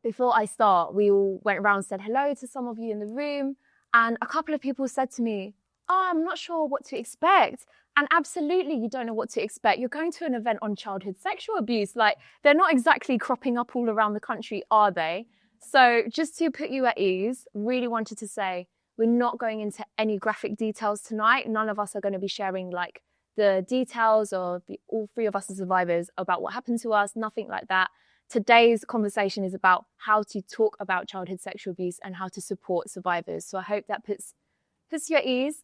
before I start, we all went around and said hello to some of you in the room. And a couple of people said to me, oh, I'm not sure what to expect. And absolutely, you don't know what to expect. You're going to an event on childhood sexual abuse. Like, they're not exactly cropping up all around the country, are they? So just to put you at ease, really wanted to say, we're not going into any graphic details tonight. None of us are going to be sharing like the details of all three of us as survivors about what happened to us, nothing like that. Today's conversation is about how to talk about childhood sexual abuse and how to support survivors. So I hope that puts you at ease.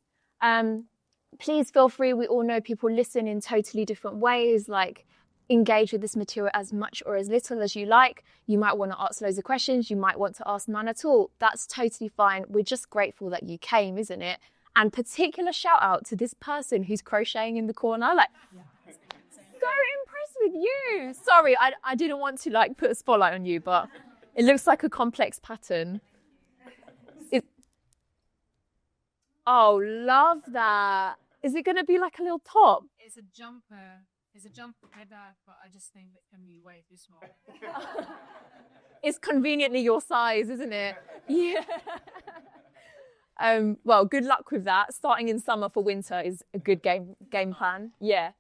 Please feel free. We all know people listen in totally different ways, like engage with this material as much or as little as you like. You might want to ask loads of questions. You might want to ask none at all. That's totally fine. We're just grateful that you came, isn't it? And particular shout out to this person who's crocheting in the corner. Like, so impressed with you. Sorry, I didn't want to like put a spotlight on you, but it looks like a complex pattern. Oh, love that. Is it going to be like a little top? It's a jumper. It's a jumper header, but I just think it can be way too small. It's conveniently your size, isn't it? Yeah. Well, good luck with that. Starting in summer for winter is a good game plan. Yeah.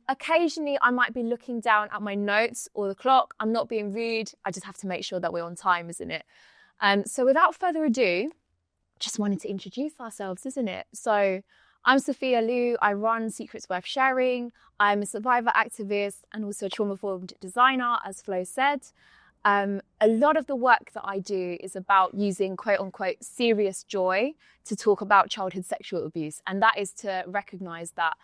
Occasionally, I might be looking down at my notes or the clock. I'm not being rude. I just have to make sure that we're on time, isn't it? So without further ado, just wanted to introduce ourselves, isn't it? So I'm Sophia Luu. I run Secrets Worth Sharing. I'm a survivor activist and also a trauma-informed designer, as Flo said. A lot of the work that I do is about using quote unquote serious joy to talk about childhood sexual abuse. And that is to recognize that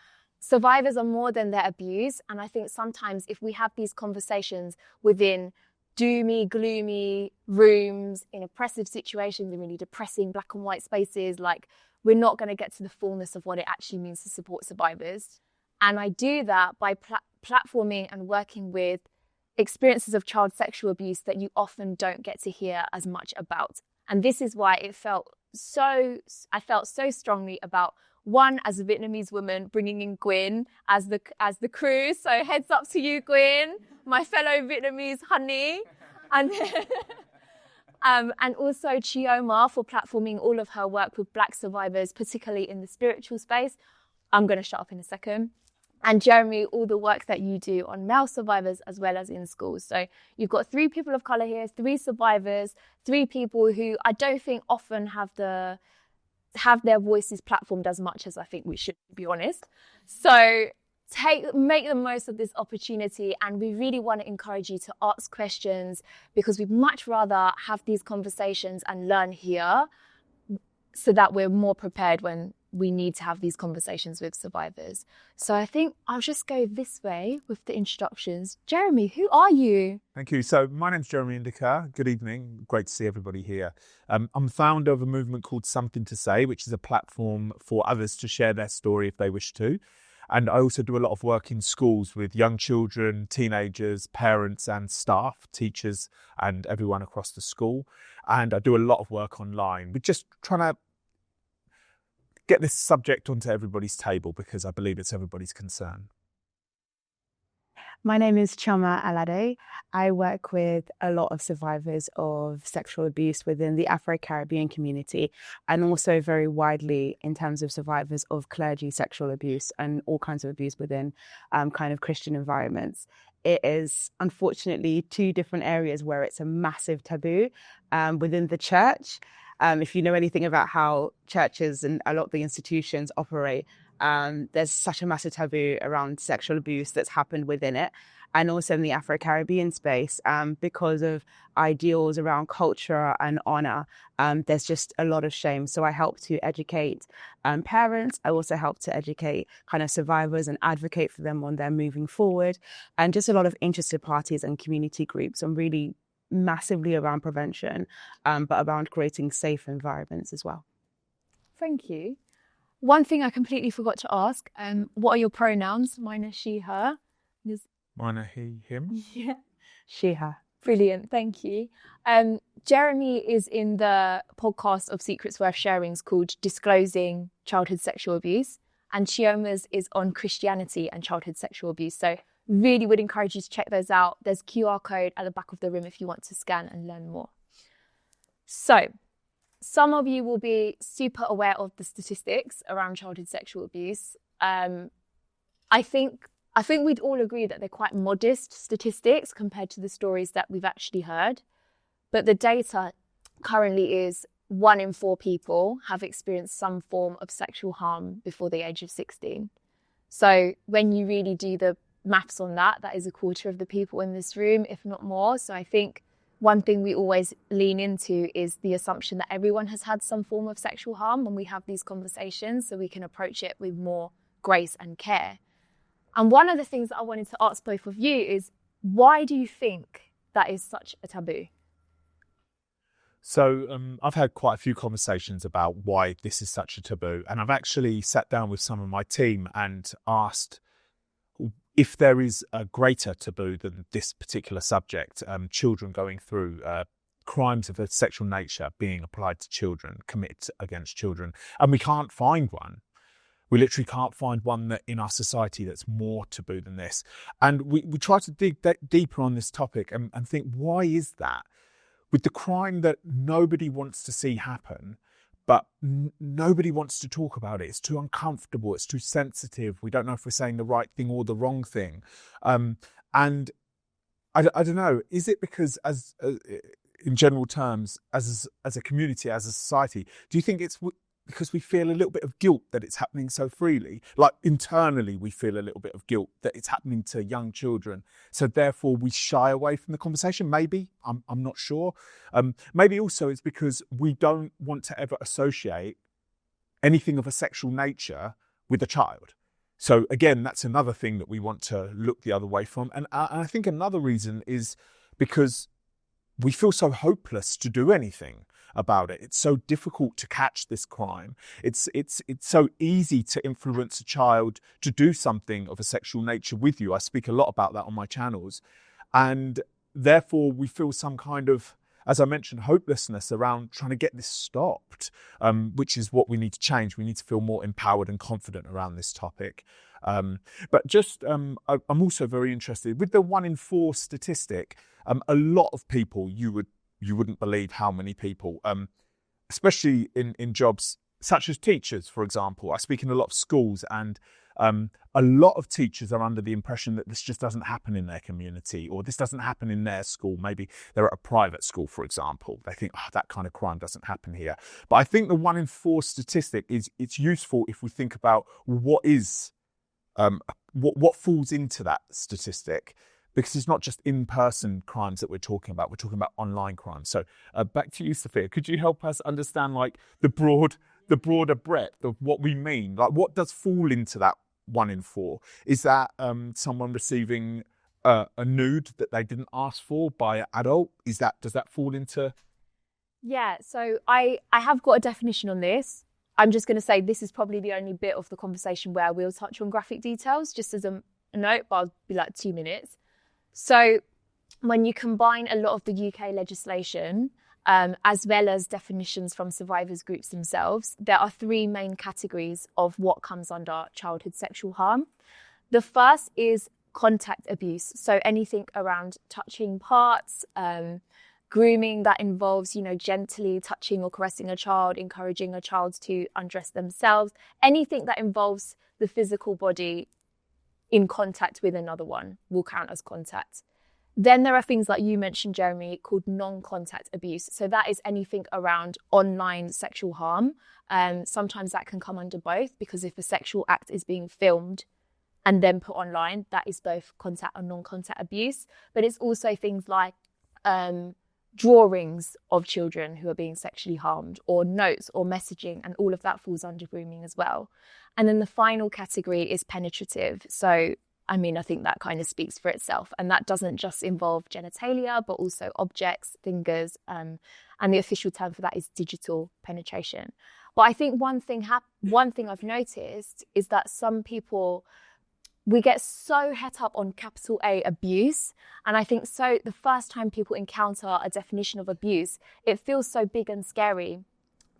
survivors are more than their abuse. And I think sometimes if we have these conversations within doomy, gloomy rooms, in oppressive situations, in really depressing black and white spaces, like we're not going to get to the fullness of what it actually means to support survivors. And I do that by platforming and working with experiences of child sexual abuse that you often don't get to hear as much about. And this is why I felt so strongly about, one, as a Vietnamese woman, bringing in Gwyn as the crew. So heads up to you, Gwyn, my fellow Vietnamese honey. And also Chioma for platforming all of her work with Black survivors, particularly in the spiritual space. I'm going to shut up in a second. And Jeremy, all the work that you do on male survivors as well as in schools. So you've got 3 people of colour here, 3 survivors, 3 people who I don't think often have their voices platformed as much as I think we should, to be honest. So make the most of this opportunity, and we really want to encourage you to ask questions, because we'd much rather have these conversations and learn here so that we're more prepared when we need to have these conversations with survivors. So I think I'll just go this way with the introductions. Jeremy, who are you? Thank you. So my name's Jeremy Indika. Good evening. Great to see everybody here. I'm founder of a movement called Something to Say, which is a platform for others to share their story if they wish to. And I also do a lot of work in schools with young children, teenagers, parents and staff, teachers and everyone across the school. And I do a lot of work online. We're just trying to get this subject onto everybody's table because I believe it's everybody's concern. My name is Chioma Alade. I work with a lot of survivors of sexual abuse within the Afro-Caribbean community, and also very widely in terms of survivors of clergy sexual abuse and all kinds of abuse within kind of Christian environments. It is unfortunately 2 different areas where it's a massive taboo within the church. If you know anything about how churches and a lot of the institutions operate, there's such a massive taboo around sexual abuse that's happened within it. And also in the Afro-Caribbean space, because of ideals around culture and honor, there's just a lot of shame. So I help to educate parents. I also help to educate kind of survivors and advocate for them on their moving forward. And just a lot of interested parties and community groups on really massively around prevention, but around creating safe environments as well. Thank you. One thing I completely forgot to ask, what are your pronouns? Mine are she, her. Mine are he, him. Yeah. She, her. Brilliant, thank you. Jeremy is in the podcast of Secrets Worth Sharing called Disclosing Childhood Sexual Abuse, and Chioma's is on Christianity and childhood sexual abuse. So Really would encourage you to check those out. There's QR code at the back of the room if you want to scan and learn more. So some of you will be super aware of the statistics around childhood sexual abuse. I think we'd all agree that they're quite modest statistics compared to the stories that we've actually heard. But the data currently is 1 in 4 people have experienced some form of sexual harm before the age of 16. So when you really do the maths on that, that is a quarter of the people in this room, if not more. So I think one thing we always lean into is the assumption that everyone has had some form of sexual harm when we have these conversations, so we can approach it with more grace and care. And one of the things that I wanted to ask both of you is, why do you think that is such a taboo? So I've had quite a few conversations about why this is such a taboo. And I've actually sat down with some of my team and asked if there is a greater taboo than this particular subject, children going through crimes of a sexual nature being applied to children, committed against children. And we can't find one. We literally can't find one that in our society that's more taboo than this. And we try to dig deeper on this topic and think, why is that? With the crime that nobody wants to see happen, but nobody wants to talk about it. It's too uncomfortable. It's too sensitive. We don't know if we're saying the right thing or the wrong thing. And I don't know, is it because as in general terms, as a community, as a society, do you think it's because we feel a little bit of guilt that it's happening so freely? Like internally, we feel a little bit of guilt that it's happening to young children. So therefore we shy away from the conversation. Maybe, I'm not sure. Maybe also it's because we don't want to ever associate anything of a sexual nature with a child. So again, that's another thing that we want to look the other way from. And I think another reason is because we feel so hopeless to do anything about it. It's so difficult to catch this crime. It's so easy to influence a child to do something of a sexual nature with you. I speak a lot about that on my channels. And therefore we feel some kind of, as I mentioned, hopelessness around trying to get this stopped, which is what we need to change. We need to feel more empowered and confident around this topic. But just, I'm also very interested with the 1 in 4 statistic. A lot of people, you wouldn't believe how many people, especially in jobs such as teachers, for example. I speak in a lot of schools, and a lot of teachers are under the impression that this just doesn't happen in their community, or this doesn't happen in their school. Maybe they're at a private school, for example. They think, oh, that kind of crime doesn't happen here. But I think the 1 in 4 statistic it's useful if we think about what falls into that statistic. Because it's not just in-person crimes that we're talking about about online crimes. So back to you, Sophia. Could you help us understand like the broader breadth of what we mean? Like what does fall into that 1 in 4? Is that someone receiving a nude that they didn't ask for by an adult? Does that fall into? Yeah, so I have got a definition on this. I'm just going to say this is probably the only bit of the conversation where we'll touch on graphic details, just as a note, but I'll be like 2 minutes. So when you combine a lot of the UK legislation, as well as definitions from survivors groups themselves, there are 3 main categories of what comes under childhood sexual harm. The first is contact abuse. So anything around touching parts, grooming that involves, gently touching or caressing a child, encouraging a child to undress themselves, anything that involves the physical body in contact with another one will count as contact. Then there are things like you mentioned, Jeremy, called non-contact abuse. So that is anything around online sexual harm. Sometimes that can come under both, because if a sexual act is being filmed and then put online, that is both contact and non-contact abuse. But it's also things like drawings of children who are being sexually harmed, or notes or messaging, and all of that falls under grooming as well. And then the final category is penetrative. So, I think that kind of speaks for itself. And that doesn't just involve genitalia, but also objects, fingers, and the official term for that is digital penetration. But I think one thing I've noticed is that some people, we get so het up on capital A abuse. And I think so the first time people encounter a definition of abuse, it feels so big and scary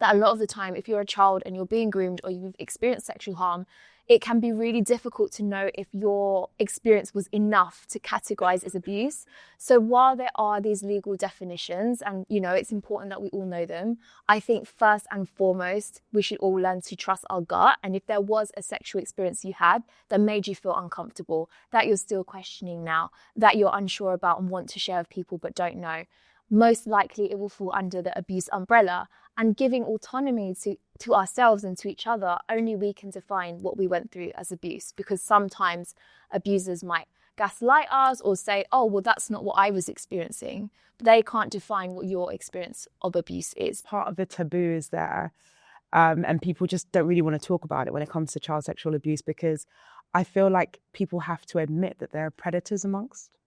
that a lot of the time, if you're a child and you're being groomed or you've experienced sexual harm, it can be really difficult to know if your experience was enough to categorize as abuse. So while there are these legal definitions and, you know, it's important that we all know them, I think first and foremost, we should all learn to trust our gut. And if there was a sexual experience you had that made you feel uncomfortable, that you're still questioning now, that you're unsure about and want to share with people but don't know, most likely it will fall under the abuse umbrella. And giving autonomy to ourselves and to each other, only we can define what we went through as abuse, because sometimes abusers might gaslight us or say, oh, well, that's not what I was experiencing. But they can't define what your experience of abuse is. Part of the taboo is there, and people just don't really want to talk about it when it comes to child sexual abuse, because I feel like people have to admit that there are predators amongst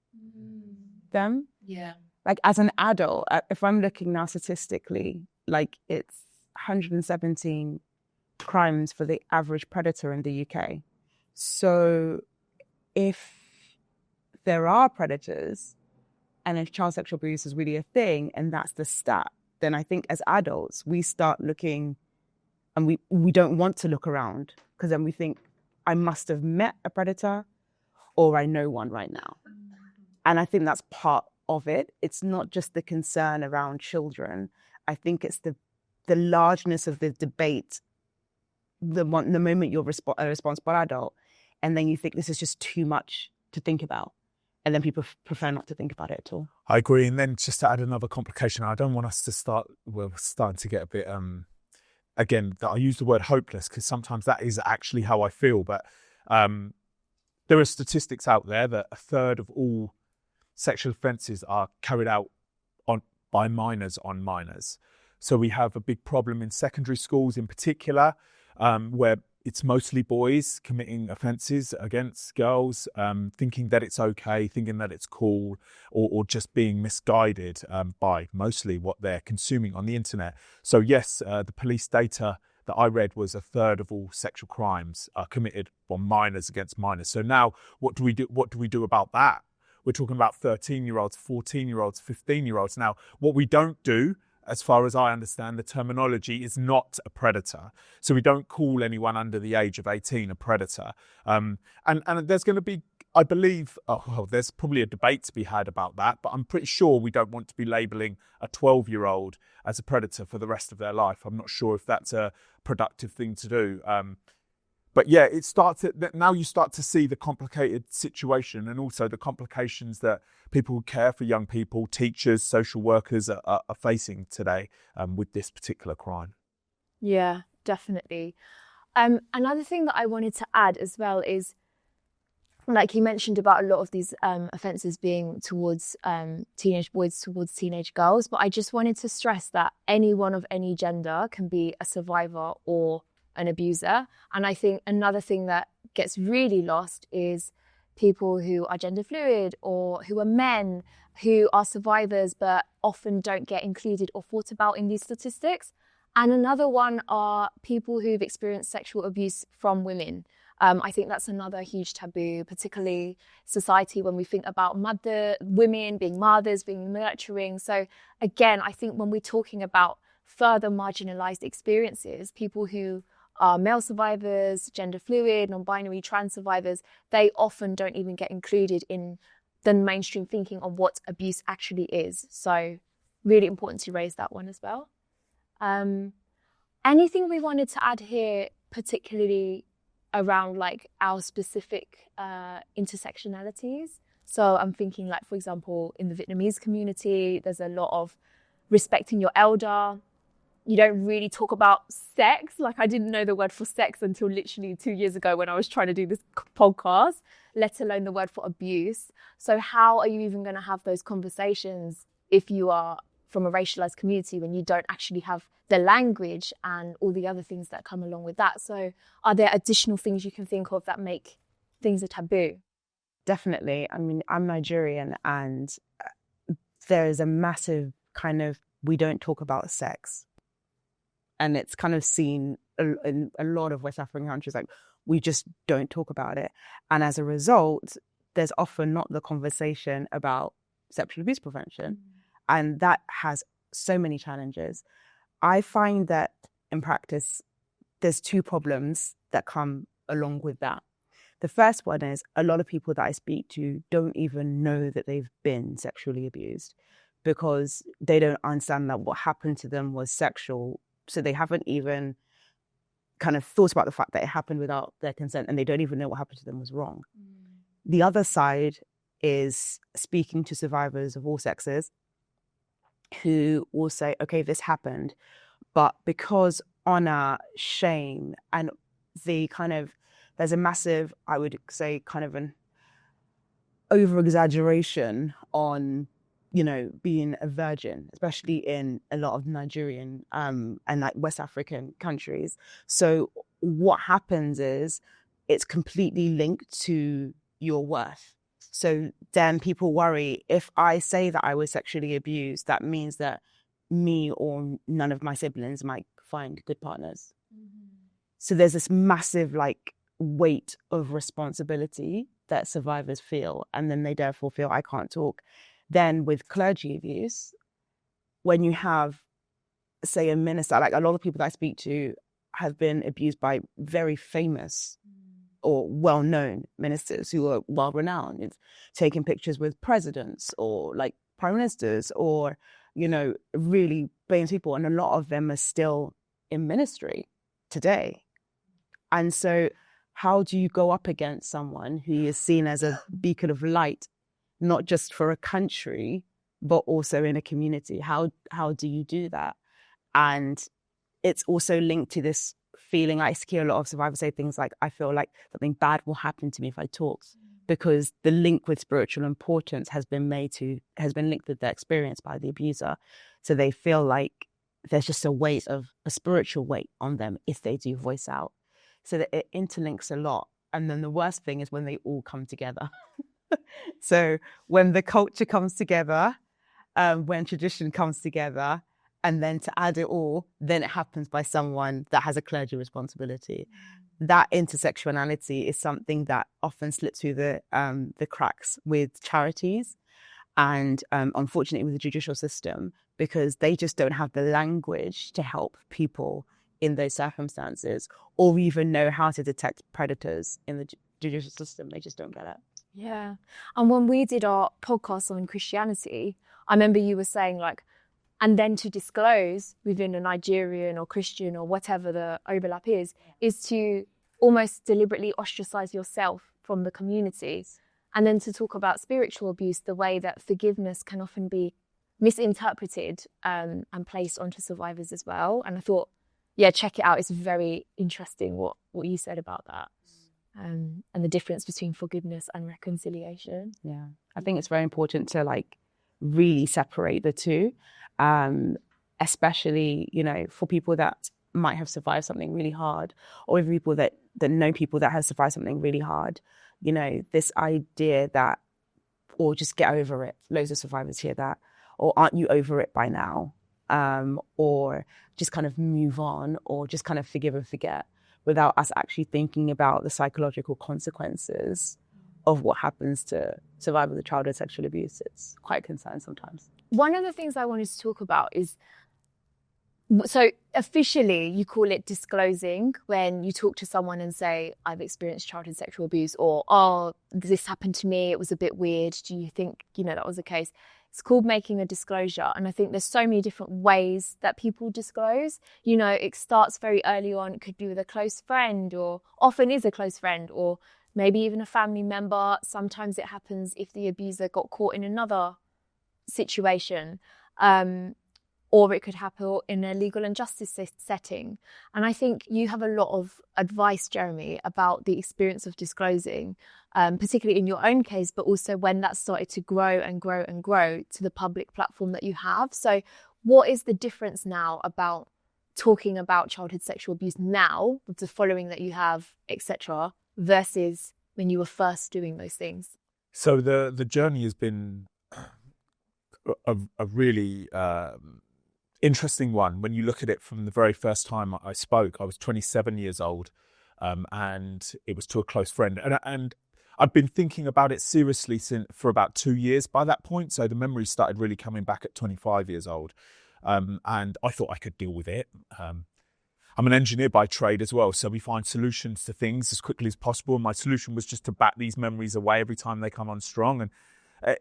them. Yeah. Like as an adult, if I'm looking now statistically, like it's 117 crimes for the average predator in the UK. So if there are predators and if child sexual abuse is really a thing and that's the stat, then I think as adults, we start looking and we don't want to look around, because then we think, I must have met a predator or I know one right now. And I think that's part of it. It's not just the concern around children. I think it's the largeness of the debate. The moment you're a responsible adult, and then you think this is just too much to think about, and then people prefer not to think about it at all. I agree. And then just to add another complication, I don't want us to start. We're starting to get a bit. Again, I use the word hopeless because sometimes that is actually how I feel. But there are statistics out there that a third of all sexual offences are carried out by minors on minors. So we have a big problem in secondary schools in particular, where it's mostly boys committing offences against girls, thinking that it's okay, thinking that it's cool, or just being misguided by mostly what they're consuming on the internet. So yes, the police data that I read was a third of all sexual crimes are committed on minors against minors. So now what do we do? What do we do about that? We're talking about 13-year-olds, 14-year-olds, 15-year-olds. Now, what we don't do, as far as I understand, the terminology is not a predator. So we don't call anyone under the age of 18 a predator. And there's going to be, I believe, there's probably a debate to be had about that, but I'm pretty sure we don't want to be labelling a 12-year-old as a predator for the rest of their life. I'm not sure if that's a productive thing to do. But yeah, now you start to see the complicated situation and also the complications that people who care for young people, teachers, social workers are facing today with this particular crime. Yeah, definitely. Another thing that I wanted to add as well is, like you mentioned about a lot of these offences being towards teenage boys, towards teenage girls, but I just wanted to stress that anyone of any gender can be a survivor or an abuser. And I think another thing that gets really lost is people who are gender fluid or who are men who are survivors but often don't get included or thought about in these statistics. And another one are people who've experienced sexual abuse from women. I think that's another huge taboo, particularly society when we think about women being mothers, being nurturing. So again, I think when we're talking about further marginalized experiences, people who are male survivors, gender fluid, non-binary, trans survivors, they often don't even get included in the mainstream thinking of what abuse actually is. So really important to raise that one as well. Anything we wanted to add here, particularly around like our specific intersectionalities? So I'm thinking like, for example, in the Vietnamese community, there's a lot of respecting your elder. You don't really talk about sex. Like I didn't know the word for sex until literally 2 years ago when I was trying to do this podcast, let alone the word for abuse. So how are you even going to have those conversations if you are from a racialized community when you don't actually have the language and all the other things that come along with that? So are there additional things you can think of that make things a taboo? Definitely. I mean, I'm Nigerian and there is a massive kind of, we don't talk about sex. And it's kind of seen in a lot of West African countries, like we just don't talk about it. And as a result, there's often not the conversation about sexual abuse prevention. And that has so many challenges. I find that in practice, there's two problems that come along with that. The first one is a lot of people that I speak to don't even know that they've been sexually abused because they don't understand that what happened to them was sexual. So they haven't even kind of thought about the fact that it happened without their consent, and they don't even know what happened to them was wrong. The other side is speaking to survivors of all sexes who will say, okay, this happened, but because honor, shame, and there's a massive, I would say, kind of an over-exaggeration on, being a virgin, especially in a lot of Nigerian and like West African countries. So what happens is it's completely linked to your worth. So then people worry, if I say that I was sexually abused, that means that me or none of my siblings might find good partners. So there's this massive weight of responsibility that survivors feel, and then they therefore feel I can't talk. Then with clergy abuse, when you have, say, a minister, like a lot of people that I speak to have been abused by very famous or well-known ministers who are well-renowned. It's taking pictures with presidents or like prime ministers or, really famous people. And a lot of them are still in ministry today. And so how do you go up against someone who is seen as a beacon of light, not just for a country, but also in a community? How do you do that? And it's also linked to this feeling. I hear a lot of survivors say things like, I feel like something bad will happen to me if I talk, because the link with spiritual importance has been linked with their experience by the abuser. So they feel like there's just a spiritual weight on them if they do voice out. So that it interlinks a lot. And then the worst thing is when they all come together. So when the culture comes together, when tradition comes together, and then to add it all, then it happens by someone that has a clergy responsibility. That intersectionality is something that often slips through the cracks with charities and unfortunately with the judicial system, because they just don't have the language to help people in those circumstances, or even know how to detect predators in the judicial system. They just don't get it. Yeah. And when we did our podcast on Christianity, I remember you were saying and then to disclose within a Nigerian or Christian or whatever the overlap is to almost deliberately ostracize yourself from the community. And then to talk about spiritual abuse, the way that forgiveness can often be misinterpreted and placed onto survivors as well. And I thought, check it out. It's very interesting what you said about that. And the difference between forgiveness and reconciliation. Yeah, I think it's very important to really separate the two, especially, for people that might have survived something really hard, or even people that know people that have survived something really hard. This idea that, or just get over it. Loads of survivors hear that, or aren't you over it by now? Or just kind of move on, or just kind of forgive and forget, without us actually thinking about the psychological consequences of what happens to survivors of childhood sexual abuse. It's quite concerning sometimes. One of the things I wanted to talk about is, so officially you call it disclosing when you talk to someone and say, I've experienced childhood sexual abuse, or, oh, this happened to me, it was a bit weird. Do you think, that was the case? It's called making a disclosure. And I think there's so many different ways that people disclose. It starts very early on. It could be with a close friend, or often is a close friend, or maybe even a family member. Sometimes it happens if the abuser got caught in another situation. Or it could happen in a legal and justice setting. And I think you have a lot of advice, Jeremy, about the experience of disclosing, particularly in your own case, but also when that started to grow and grow and grow to the public platform that you have. So what is the difference now about talking about childhood sexual abuse now, with the following that you have, etc., versus when you were first doing those things? So the journey has been a really interesting one. When you look at it from the very first time I spoke, I was 27 years old, and it was to a close friend. And I'd been thinking about it seriously for about 2 years by that point. So the memories started really coming back at 25 years old. and I thought I could deal with it. I'm an engineer by trade as well, so we find solutions to things as quickly as possible. And my solution was just to bat these memories away every time they come on strong, and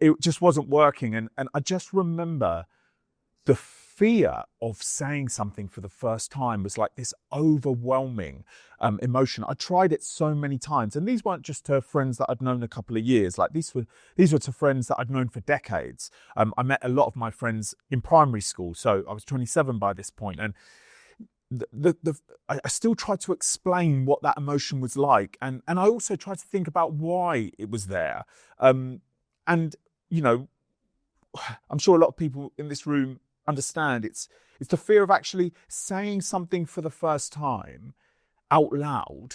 it just wasn't working. And I just remember the fear of saying something for the first time was like this overwhelming emotion. I tried it so many times, and these weren't just to friends that I'd known a couple of years. Like these were to friends that I'd known for decades. I met a lot of my friends in primary school, so I was 27 by this point, and I still tried to explain what that emotion was like, and I also tried to think about why it was there. And you know, I'm sure a lot of people in this room understand it's the fear of actually saying something for the first time out loud.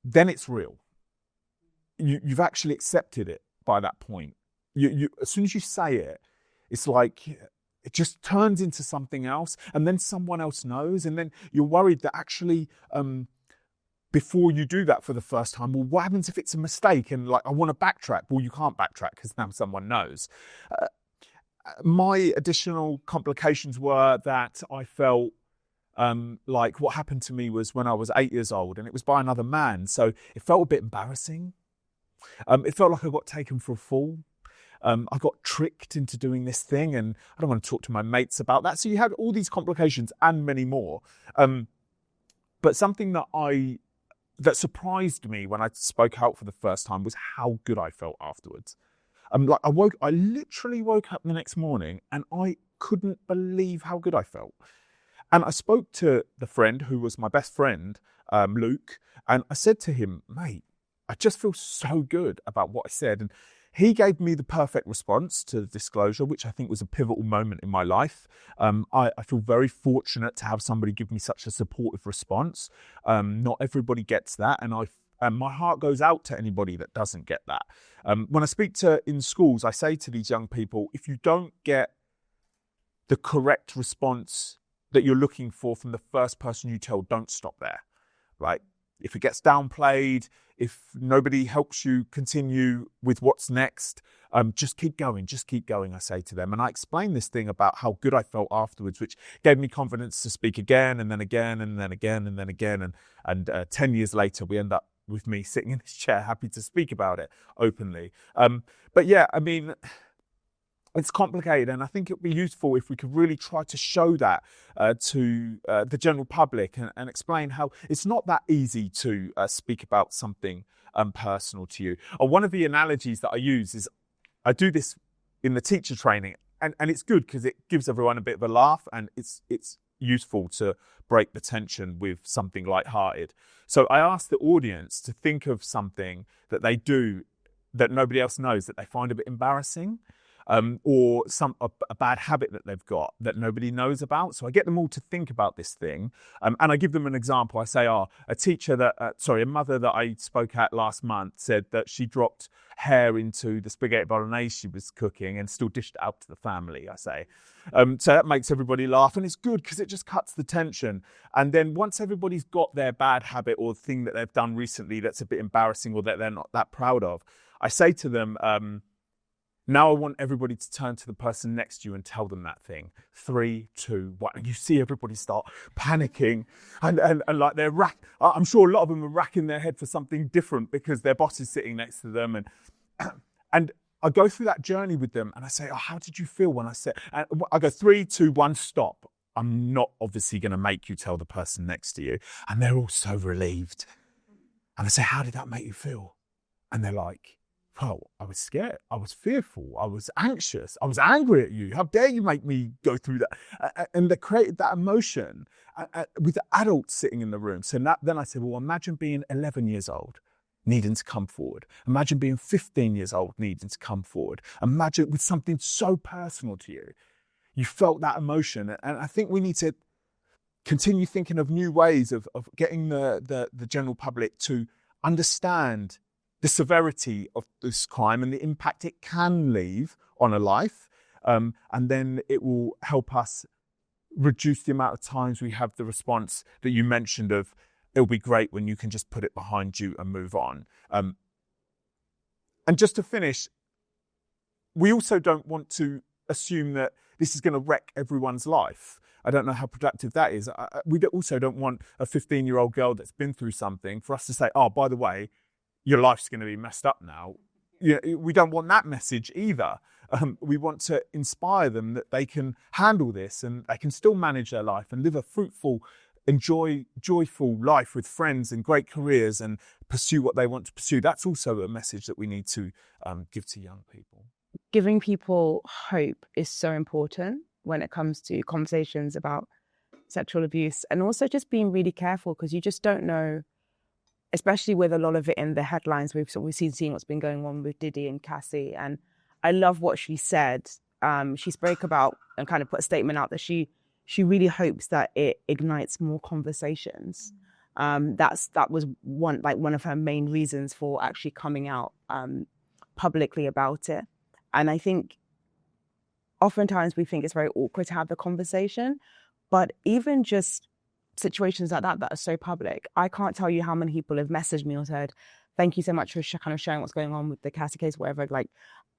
Then it's real. You've actually accepted it by that point. You as soon as you say it, it's like it just turns into something else, and then someone else knows, and then you're worried that actually before you do that for the first time, well, what happens if it's a mistake and like I want to backtrack? Well, you can't backtrack because now someone knows. My additional complications were that I felt like what happened to me was when I was 8 years old, and it was by another man, so it felt a bit embarrassing. It felt like I got taken for a fool. I got tricked into doing this thing, and I don't want to talk to my mates about that. So you had all these complications and many more. But something that surprised me when I spoke out for the first time was how good I felt afterwards. I literally woke up the next morning and I couldn't believe how good I felt. And I spoke to the friend who was my best friend, Luke, and I said to him, mate, I just feel so good about what I said. And he gave me the perfect response to the disclosure, which I think was a pivotal moment in my life. I feel very fortunate to have somebody give me such a supportive response. Not everybody gets that, and my heart goes out to anybody that doesn't get that. When I speak in schools, I say to these young people, if you don't get the correct response that you're looking for from the first person you tell, don't stop there, right? If it gets downplayed, if nobody helps you continue with what's next, just keep going, I say to them. And I explain this thing about how good I felt afterwards, which gave me confidence to speak again, and then again, and then again, and then again. And 10 years later, we end up with me sitting in this chair, happy to speak about it openly. But yeah, I mean, it's complicated, and I think it would be useful if we could really try to show that to the general public and explain how it's not that easy to speak about something personal to you. One of the analogies that I use is I do this in the teacher training, and it's good because it gives everyone a bit of a laugh, and it's useful to break the tension with something lighthearted. So I ask the audience to think of something that they do that nobody else knows that they find a bit embarrassing. Or a bad habit that they've got that nobody knows about. So I get them all to think about this thing, and I give them an example. I say, a mother that I spoke at last month said that she dropped hair into the spaghetti bolognese she was cooking and still dished it out to the family, I say. So that makes everybody laugh, and it's good because it just cuts the tension. And then once everybody's got their bad habit or thing that they've done recently that's a bit embarrassing or that they're not that proud of, I say to them, now I want everybody to turn to the person next to you and tell them that thing. 3, 2, 1. And you see everybody start panicking and like I'm sure a lot of them are racking their head for something different because their boss is sitting next to them. And I go through that journey with them and I say, how did you feel when I said, and I go 3, 2, 1, stop. I'm not obviously going to make you tell the person next to you. And they're all so relieved. And I say, how did that make you feel? And they're like, oh, I was scared. I was fearful. I was anxious. I was angry at you. How dare you make me go through that? And they created that emotion with the adults sitting in the room. So then I said, well, imagine being 11 years old, needing to come forward. Imagine being 15 years old, needing to come forward. Imagine with something so personal to you. You felt that emotion. And I think we need to continue thinking of new ways of getting the general public to understand the severity of this crime and the impact it can leave on a life. And then it will help us reduce the amount of times we have the response that you mentioned of, it'll be great when you can just put it behind you and move on. And just to finish, we also don't want to assume that this is going to wreck everyone's life. I don't know how productive that is. We also don't want a 15-year-old girl that's been through something for us to say, oh, by the way, your life's going to be messed up now. We don't want that message either. We want to inspire them that they can handle this and they can still manage their life and live a fruitful, joyful life with friends and great careers and pursue what they want to pursue. That's also a message that we need to give to young people. Giving people hope is so important when it comes to conversations about sexual abuse, and also just being really careful because you just don't know, especially with a lot of it in the headlines. We've seen what's been going on with Diddy and Cassie, and I love what she said. She spoke about and kind of put a statement out that she really hopes that it ignites more conversations. That was one of her main reasons for actually coming out publicly about it. And I think oftentimes we think it's very awkward to have the conversation, but even just situations like that are so public, I can't tell you how many people have messaged me or said, thank you so much for kind of sharing what's going on with the Cassie case, whatever. Like,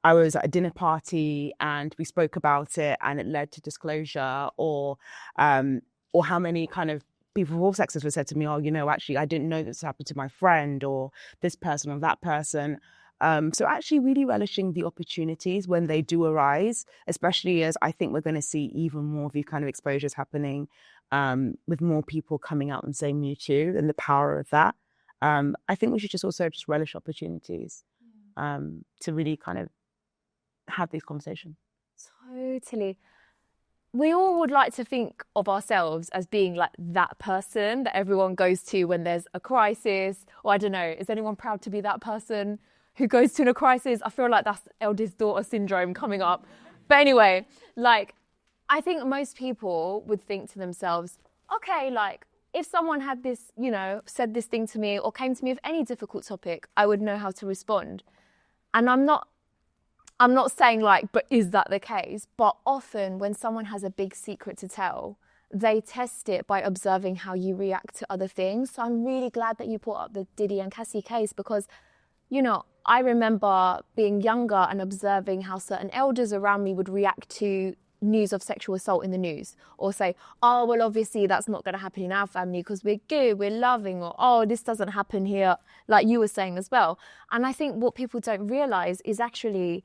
I was at a dinner party and we spoke about it and it led to disclosure, or how many kind of people of all sexes were said to me, oh, actually, I didn't know this happened to my friend or this person or that person. So actually really relishing the opportunities when they do arise, especially as I think we're going to see even more of these kind of exposures happening with more people coming out and saying Me Too and the power of that. I think we should just relish opportunities to really kind of have these conversations. Totally. We all would like to think of ourselves as being like that person that everyone goes to when there's a crisis, or I don't know, is anyone proud to be that person who goes to a crisis? I feel like that's eldest daughter syndrome coming up. But anyway, like, I think most people would think to themselves, okay, like, if someone had this, said this thing to me or came to me with any difficult topic, I would know how to respond. And I'm not saying like, but is that the case? But often when someone has a big secret to tell, they test it by observing how you react to other things. So I'm really glad that you brought up the Diddy and Cassie case because, I remember being younger and observing how certain elders around me would react to news of sexual assault in the news, or say, oh, well, obviously that's not going to happen in our family because we're good, we're loving, or, oh, this doesn't happen here, like you were saying as well. And I think what people don't realise is actually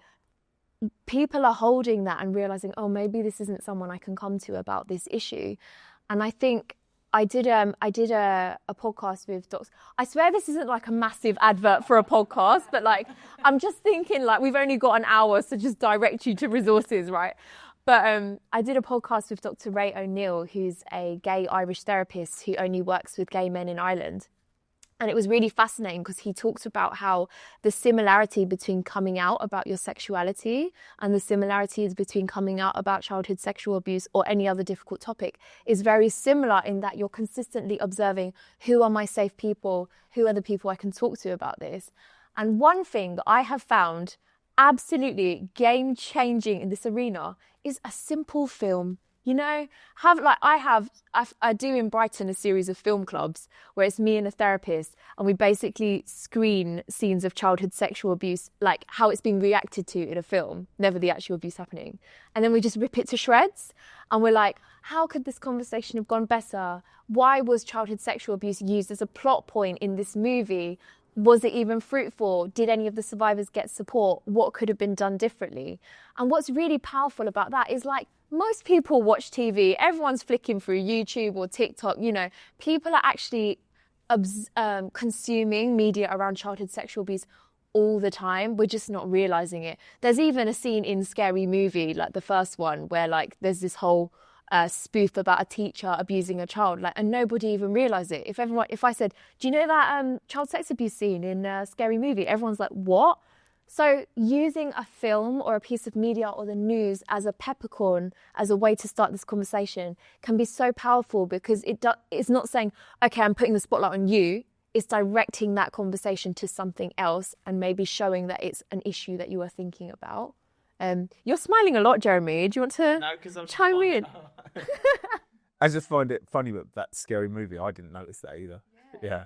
people are holding that and realising, oh, maybe this isn't someone I can come to about this issue. And I think I did a podcast with Docs. I swear this isn't like a massive advert for a podcast, but like, I'm just thinking like we've only got an hour, so just direct you to resources, right? But I did a podcast with Dr. Ray O'Neill, who's a gay Irish therapist who only works with gay men in Ireland. And it was really fascinating because he talked about how the similarity between coming out about your sexuality and the similarities between coming out about childhood sexual abuse or any other difficult topic is very similar in that you're consistently observing who are my safe people, who are the people I can talk to about this. And one thing that I have found absolutely game-changing in this arena is a simple film. I do in Brighton a series of film clubs where it's me and a therapist, and we basically screen scenes of childhood sexual abuse, like how it's being reacted to in a film, never the actual abuse happening. And then we just rip it to shreds, and we're like, how could this conversation have gone better? Why was childhood sexual abuse used as a plot point in this movie? Was it even fruitful? Did any of the survivors get support? What could have been done differently? And what's really powerful about that is like, most people watch TV, everyone's flicking through YouTube or TikTok, people are actually consuming media around childhood sexual abuse all the time. We're just not realising it. There's even a scene in Scary Movie, like the first one, where like there's this whole spoof about a teacher abusing a child, like, and nobody even realised it. If I said, do you know that child sex abuse scene in Scary Movie? Everyone's like, what? So using a film or a piece of media or the news as a peppercorn, as a way to start this conversation can be so powerful because it's not saying, okay, I'm putting the spotlight on you. It's directing that conversation to something else and maybe showing that it's an issue that you are thinking about. You're smiling a lot, Jeremy. Do you want to chime in? I just find it funny with that Scary Movie. I didn't notice that either. Yeah.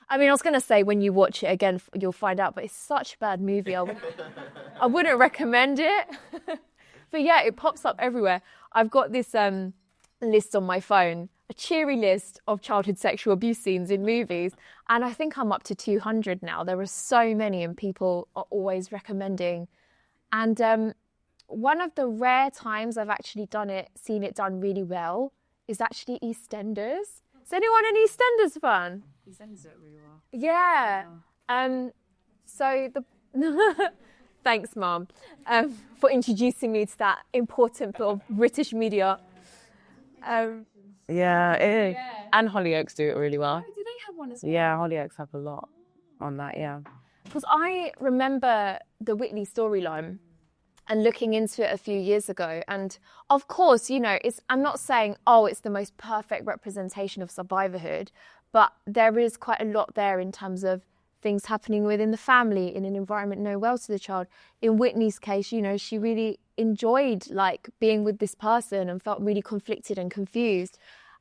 I mean, I was going to say when you watch it again, you'll find out, but it's such a bad movie. I wouldn't recommend it. But yeah, it pops up everywhere. I've got this list on my phone, a cheery list of childhood sexual abuse scenes in movies. And I think I'm up to 200 now. There are so many and people are always recommending. And one of the rare times I've actually seen it done really well is actually EastEnders. Is anyone an EastEnders fan? EastEnders do it really well. Yeah. So thanks, Mum, for introducing me to that important bit of British media. Yeah, it is. And Hollyoaks do it really well. Do they have one as well? Yeah, Hollyoaks have a lot on that, yeah. Because I remember the Whitney storyline and looking into it a few years ago. And of course, you know, I'm not saying, it's the most perfect representation of survivorhood, but there is quite a lot there in terms of things happening within the family in an environment known well to the child. In Whitney's case, you know, she really enjoyed like being with this person and felt really conflicted and confused.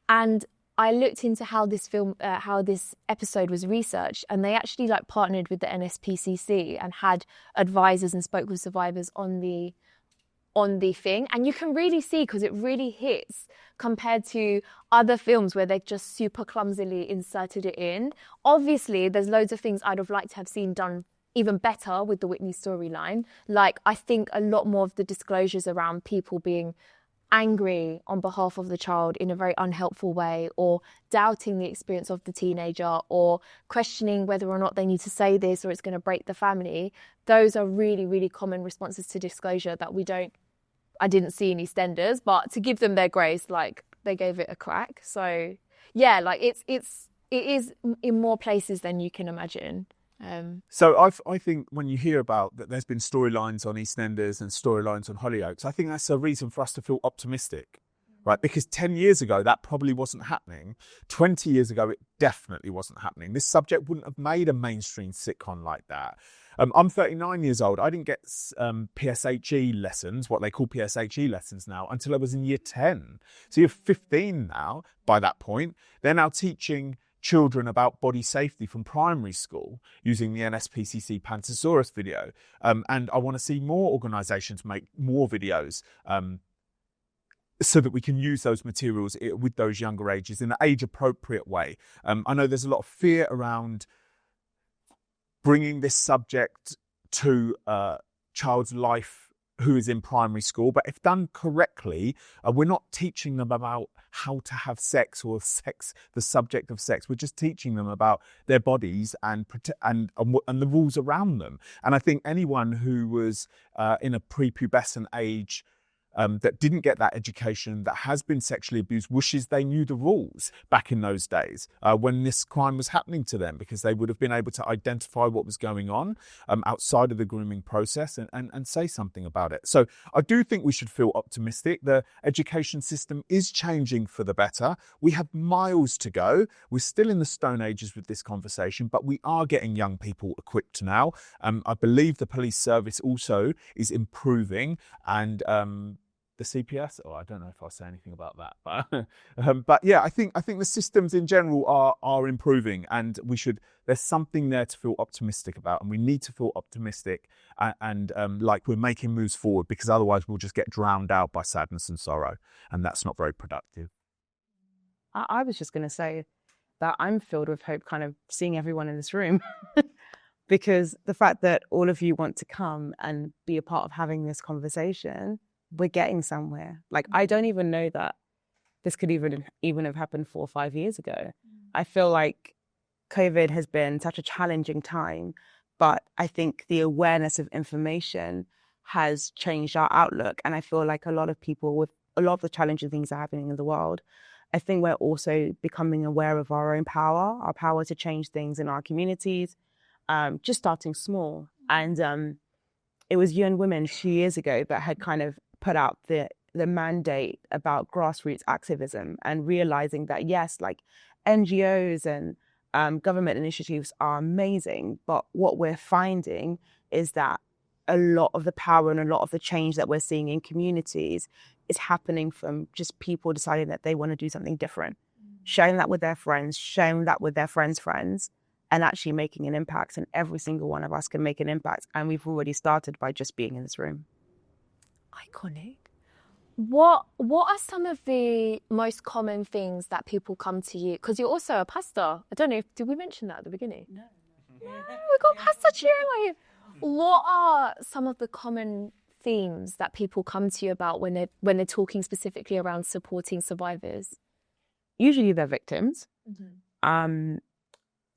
And I looked into how this episode was researched, and they actually like partnered with the NSPCC and had advisors and spoke with survivors on the thing. And you can really see, because it really hits compared to other films where they've just super clumsily inserted it in. Obviously, there's loads of things I'd have liked to have seen done even better with the Whitney storyline. Like, I think a lot more of the disclosures around people being angry on behalf of the child in a very unhelpful way, or doubting the experience of the teenager, or questioning whether or not they need to say this or it's going to break the family. Those are really, really common responses to disclosure that I didn't see in EastEnders, but to give them their grace, like they gave it a crack. So yeah, like it is in more places than you can imagine. So I think when you hear about that there's been storylines on EastEnders and storylines on Hollyoaks, I think that's a reason for us to feel optimistic, right? Because 10 years ago, that probably wasn't happening. 20 years ago, it definitely wasn't happening. This subject wouldn't have made a mainstream sitcom like that. I'm 39 years old. I didn't get PSHE lessons, what they call PSHE lessons now, until I was in year 10. So you're 15 now by that point. They're now teaching children about body safety from primary school using the NSPCC Pantosaurus video. And I want to see more organisations make more videos so that we can use those materials with those younger ages in an age-appropriate way. I know there's a lot of fear around bringing this subject to a child's life who is in primary school, but if done correctly, we're not teaching them about how to have sex or sex, the subject of sex. We're just teaching them about their bodies and the rules around them. And I think anyone who was in a prepubescent age that didn't get that education, that has been sexually abused, wishes they knew the rules back in those days when this crime was happening to them, because they would have been able to identify what was going on outside of the grooming process and say something about it. So I do think we should feel optimistic. The education system is changing for the better. We have miles to go. We're still in the Stone Ages with this conversation, but we are getting young people equipped now. I believe the police service also is improving, and the CPS. I don't know if I'll say anything about that, but yeah, I think the systems in general are improving, and there's something there to feel optimistic about, and we need to feel optimistic and like we're making moves forward, because otherwise we'll just get drowned out by sadness and sorrow, and that's not very productive. I was just going to say that I'm filled with hope, kind of seeing everyone in this room. Because the fact that all of you want to come and be a part of having this conversation, we're getting somewhere. Like, I don't even know that this could even have happened 4 or 5 years ago. I feel like COVID has been such a challenging time, but I think the awareness of information has changed our outlook. And I feel like a lot of people, with a lot of the challenging things that are happening in the world, I think we're also becoming aware of our own power, our power to change things in our communities, just starting small. And it was UN Women a few years ago that had kind of put out the mandate about grassroots activism, and realizing that, yes, like NGOs and government initiatives are amazing, but what we're finding is that a lot of the power and a lot of the change that we're seeing in communities is happening from just people deciding that they want to do something different, sharing that with their friends, sharing that with their friends' friends, and actually making an impact. And every single one of us can make an impact. And we've already started by just being in this room. Iconic. What are some of the most common things that people come to you? Because you're also a pastor. I don't know, did we mention that at the beginning? No. Yeah, we got Pastor Chioma here. What are some of the common themes that people come to you about when they're talking specifically around supporting survivors? Usually they're victims. Mm-hmm.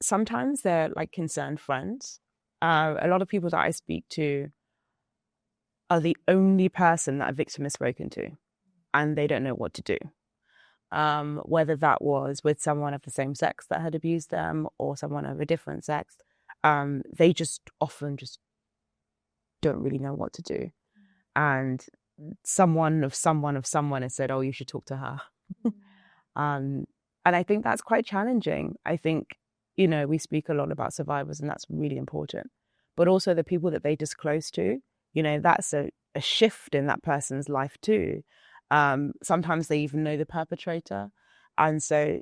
Sometimes they're like concerned friends. A lot of people that I speak to are the only person that a victim has spoken to, and they don't know what to do. Whether that was with someone of the same sex that had abused them or someone of a different sex, they just often just don't really know what to do. And someone has said, oh, you should talk to her. And I think that's quite challenging. I think, we speak a lot about survivors, and that's really important. But also the people that they disclose to, that's a shift in that person's life too. Sometimes they even know the perpetrator. And so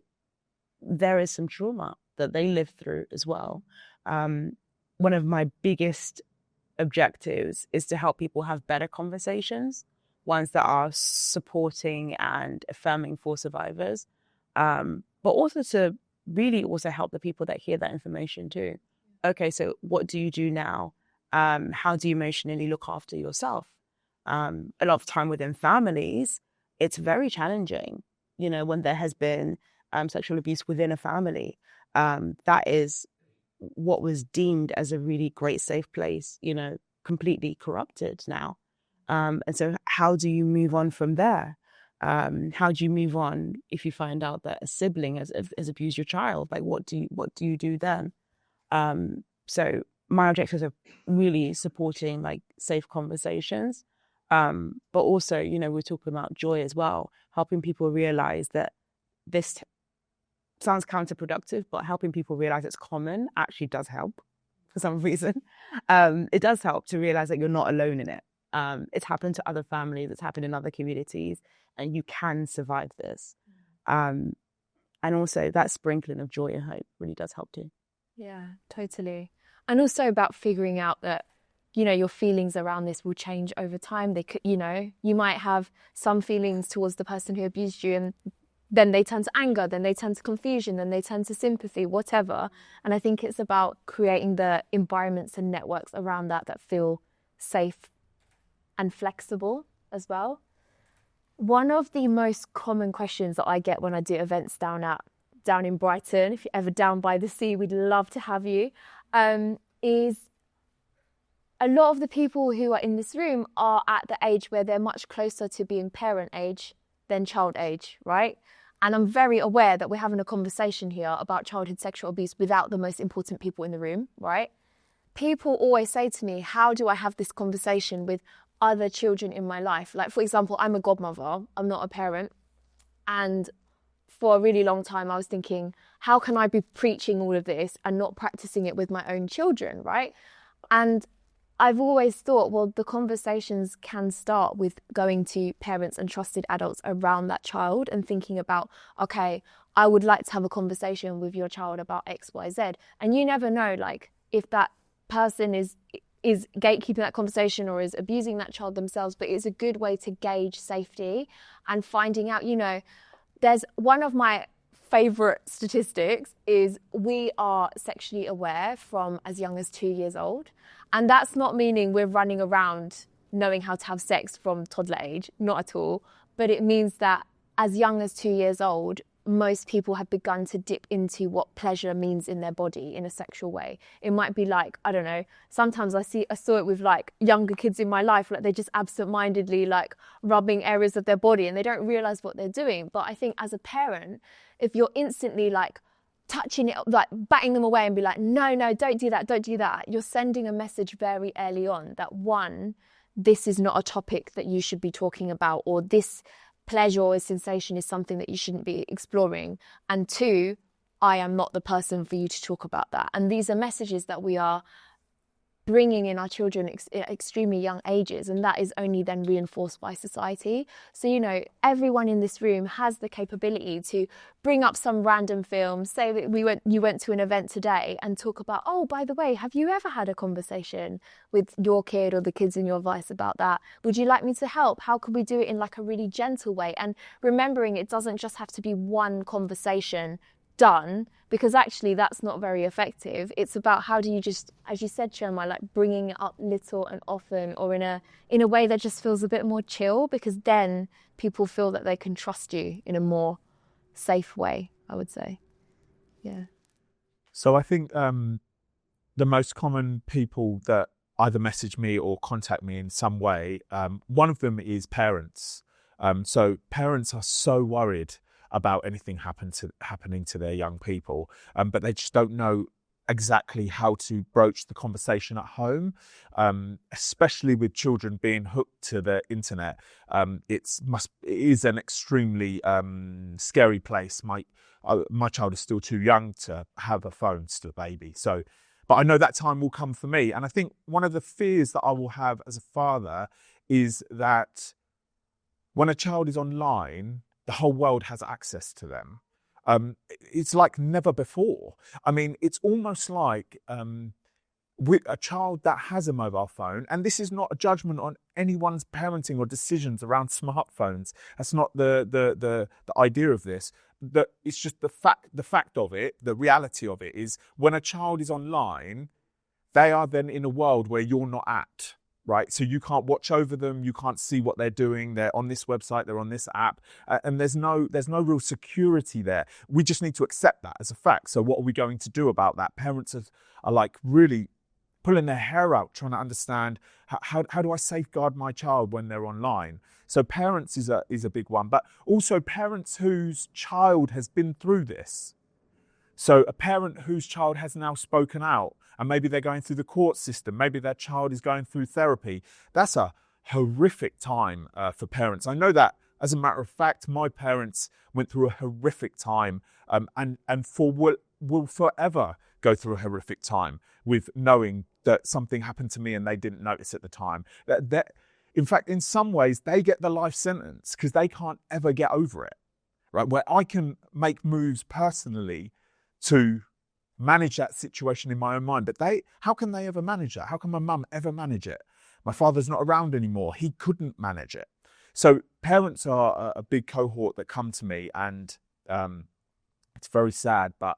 there is some trauma that they live through as well. One of my biggest objectives is to help people have better conversations, ones that are supporting and affirming for survivors, but also to really also help the people that hear that information too. Okay, so what do you do now? How do you emotionally look after yourself? A lot of time within families, it's very challenging, when there has been sexual abuse within a family. That is what was deemed as a really great safe place, completely corrupted now. And so how do you move on from there? How do you move on if you find out that a sibling has abused your child? Like, what do you do then? So my objectives are really supporting like safe conversations, but also, we're talking about joy as well, helping people realize that this sounds counterproductive, but helping people realize it's common actually does help for some reason. It does help to realize that you're not alone in it. It's happened to other families, it's happened in other communities, and you can survive this. And also that sprinkling of joy and hope really does help too. Yeah, totally. And also about figuring out that, your feelings around this will change over time. They could, you might have some feelings towards the person who abused you, and then they turn to anger, then they turn to confusion, then they turn to sympathy, whatever. And I think it's about creating the environments and networks around that feel safe and flexible as well. One of the most common questions that I get when I do events down in Brighton, if you're ever down by the sea, we'd love to have you, is a lot of the people who are in this room are at the age where they're much closer to being parent age than child age, right? And I'm very aware that we're having a conversation here about childhood sexual abuse without the most important people in the room, right? People always say to me, how do I have this conversation with other children in my life? Like, for example, I'm a godmother, I'm not a parent. And for a really long time, I was thinking, how can I be preaching all of this and not practicing it with my own children, right? And I've always thought, well, the conversations can start with going to parents and trusted adults around that child and thinking about, okay, I would like to have a conversation with your child about X, Y, Z. And you never know, like, if that person is gatekeeping that conversation or is abusing that child themselves, but it's a good way to gauge safety and finding out, there's one of my favorite statistics is we are sexually aware from as young as 2 years old. And that's not meaning we're running around knowing how to have sex from toddler age, not at all. But it means that as young as 2 years old, most people have begun to dip into what pleasure means in their body in a sexual way. It might be like, I don't know, sometimes I saw it with like younger kids in my life, like they're just absentmindedly like rubbing areas of their body and they don't realize what they're doing. But I think as a parent, if you're instantly like touching it, like batting them away and be like, no, don't do that. You're sending a message very early on that one, this is not a topic that you should be talking about, or this pleasure or sensation is something that you shouldn't be exploring. And two, I am not the person for you to talk about that. And these are messages that we are bringing in our children at extremely young ages, and that is only then reinforced by society. So, you know, everyone in this room has the capability to bring up some random film, say that you went to an event today and talk about, oh, by the way, have you ever had a conversation with your kid or the kids in your vice about that? Would you like me to help? How could we do it in like a really gentle way? And remembering it doesn't just have to be one conversation done, because actually that's not very effective. It's about how do you just, as you said, Chioma, like bringing it up little and often, or in a way that just feels a bit more chill, because then people feel that they can trust you in a more safe way, I would say. Yeah. So I think the most common people that either message me or contact me in some way, one of them is parents. So parents are so worried about anything happening to their young people, but they just don't know exactly how to broach the conversation at home, especially with children being hooked to the internet. It is an extremely scary place. My child is still too young to have a phone, still a baby. So, but I know that time will come for me. And I think one of the fears that I will have as a father is that when a child is online, the whole world has access to them. It's like never before. I mean, it's almost like with a child that has a mobile phone, and this is not a judgment on anyone's parenting or decisions around smartphones. That's not the idea of this. That it's just the fact of it, the reality of it is when a child is online, they are then in a world where you're not at. Right, so you can't watch over them. You can't see what they're doing. They're on this website. They're on this app, and there's no real security there. We just need to accept that as a fact. So what are we going to do about that? Parents are like really pulling their hair out trying to understand how do I safeguard my child when they're online. So parents is a big one, but also parents whose child has been through this. So a parent whose child has now spoken out, and maybe they're going through the court system, maybe their child is going through therapy. That's a horrific time for parents. I know that, as a matter of fact, my parents went through a horrific time, and will forever go through a horrific time with knowing that something happened to me and they didn't notice at the time. In fact, in some ways, they get the life sentence because they can't ever get over it, right? Where I can make moves personally to manage that situation in my own mind. But how can they ever manage that? How can my mum ever manage it? My father's not around anymore. He couldn't manage it. So parents are a big cohort that come to me, and it's very sad. But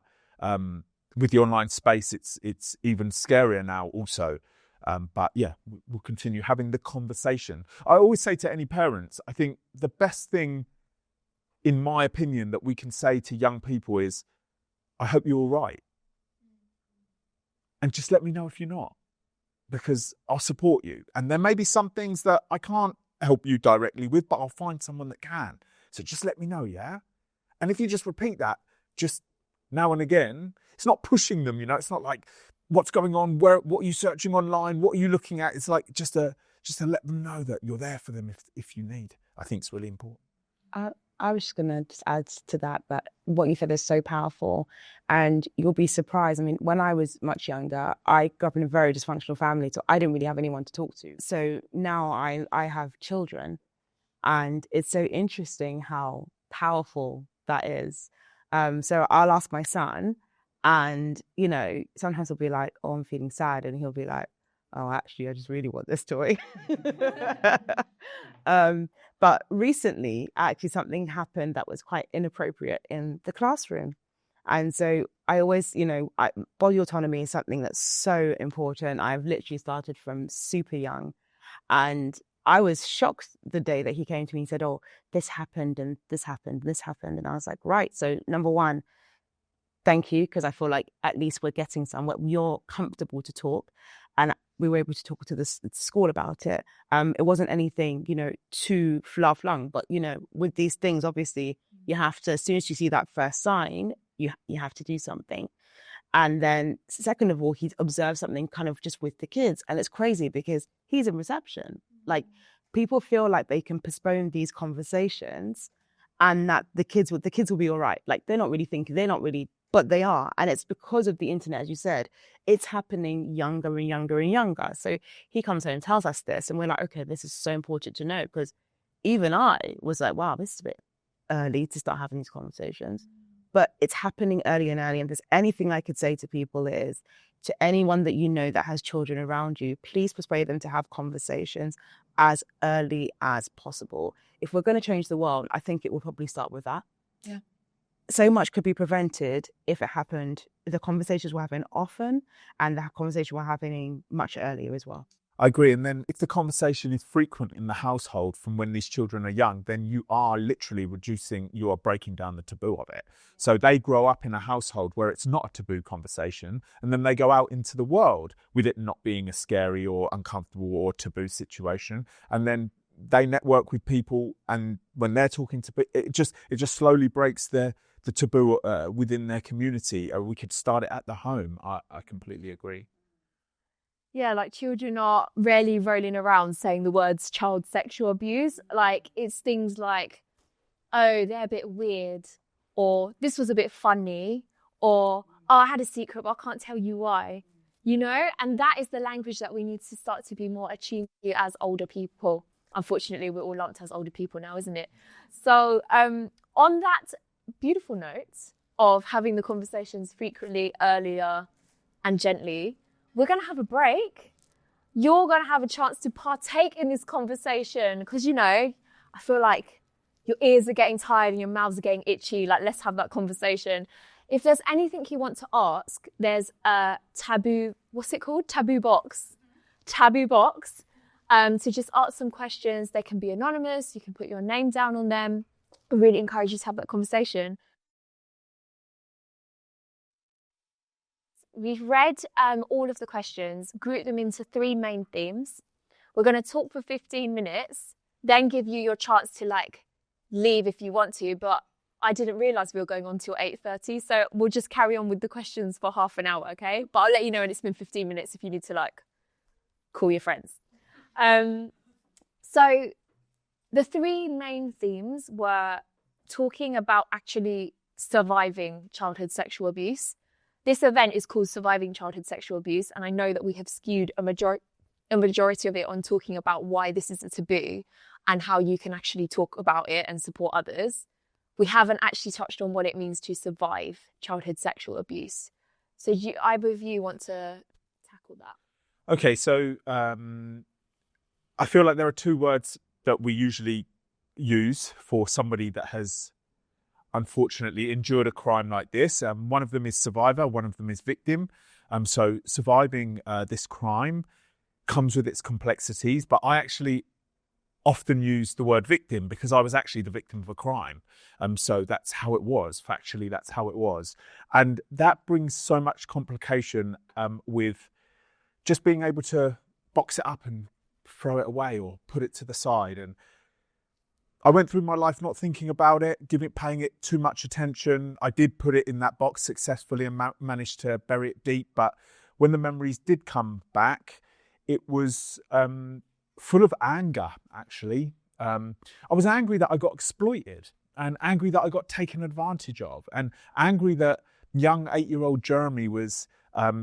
with the online space, it's even scarier now also. But yeah, we'll continue having the conversation. I always say to any parents, I think the best thing, in my opinion, that we can say to young people is, I hope you're all right. And just let me know if you're not, because I'll support you. And there may be some things that I can't help you directly with, but I'll find someone that can. So just let me know, yeah? And if you just repeat that, just now and again, it's not pushing them, it's not like, what's going on? What are you searching online? What are you looking at? It's like just to let them know that you're there for them if you need. I think it's really important. I was just going to add to that what you said is so powerful, and you'll be surprised. I mean, when I was much younger, I grew up in a very dysfunctional family, so I didn't really have anyone to talk to. So now I have children, and it's so interesting how powerful that is. So I'll ask my son, and, sometimes he'll be like, oh, I'm feeling sad. And he'll be like, oh, actually, I just really want this toy. But recently, actually, something happened that was quite inappropriate in the classroom. And so I always, body autonomy is something that's so important. I've literally started from super young. And I was shocked the day that he came to me and said, oh, this happened and this happened, this happened. And I was like, right. So number one, thank you, because I feel like at least we're getting somewhere. You're comfortable to talk. And we were able to talk to the school about it. It wasn't anything, too far-flung. But, with these things, obviously, you have to, as soon as you see that first sign, you have to do something. And then second of all, he observed something kind of just with the kids. And it's crazy because he's in reception. Like, people feel like they can postpone these conversations and that the kids will be all right. Like, they're not really but they are. And it's because of the internet, as you said, it's happening younger and younger and younger. So he comes home and tells us this, and we're like, okay, this is so important to know, because even I was like, wow, this is a bit early to start having these conversations. But it's happening early and early. And there's anything I could say to people is, to anyone that you know that has children around you, please persuade them to have conversations as early as possible. If we're going to change the world, I think it will probably start with that. Yeah. So much could be prevented if it happened, the conversations we're having often, and the conversation we're having much earlier as well. I agree. And then if the conversation is frequent in the household from when these children are young, then you are literally you are breaking down the taboo of it. So they grow up in a household where it's not a taboo conversation, and then they go out into the world with it not being a scary or uncomfortable or taboo situation. And then they network with people, and when they're talking to it just slowly breaks the taboo within their community. We could start it at the home. I completely agree. Yeah, like children are rarely rolling around saying the words child sexual abuse. Like it's things like, oh, they're a bit weird, or this was a bit funny, or oh, I had a secret, but I can't tell you why, you know? And that is the language that we need to start to be more attuned to as older people. Unfortunately, we're all lumped as older people now, isn't it? So on that beautiful note of having the conversations frequently, earlier and gently, we're going to have a break. You're going to have a chance to partake in this conversation because, you know, I feel like your ears are getting tired and your mouths are getting itchy. Like, let's have that conversation. If there's anything you want to ask, there's a taboo, what's it called? Taboo box. Taboo box. To just ask some questions. They can be anonymous. You can put your name down on them. I really encourage you to have that conversation. We've read all of the questions, grouped them into 3 main themes. We're going to talk for 15 minutes, then give you your chance to leave if you want to. But I didn't realise we were going on till 8:30, so we'll just carry on with the questions for half an hour, okay? But I'll let you know when it's been 15 minutes if you need to call your friends. So the 3 main themes were talking about actually surviving childhood sexual abuse. This event is called Surviving Childhood Sexual Abuse, and I know that we have skewed a majority of it on talking about why this is a taboo and how you can actually talk about it and support others. We haven't actually touched on what it means to survive childhood sexual abuse. So do either of you want to tackle that? Okay, so I feel like there are 2 words that we usually use for somebody that has unfortunately endured a crime like this. One of them is survivor, one of them is victim. So surviving this crime comes with its complexities, but I actually often use the word victim because I was actually the victim of a crime. So that's how it was. Factually, that's how it was. And that brings so much complication with just being able to box it up and throw it away or put it to the side. And I went through my life not thinking about it, paying it too much attention. I did put it in that box successfully and managed to bury it deep. But when the memories did come back, it was full of anger, actually. I was angry that I got exploited and angry that I got taken advantage of and angry that young 8-year-old Jeremy was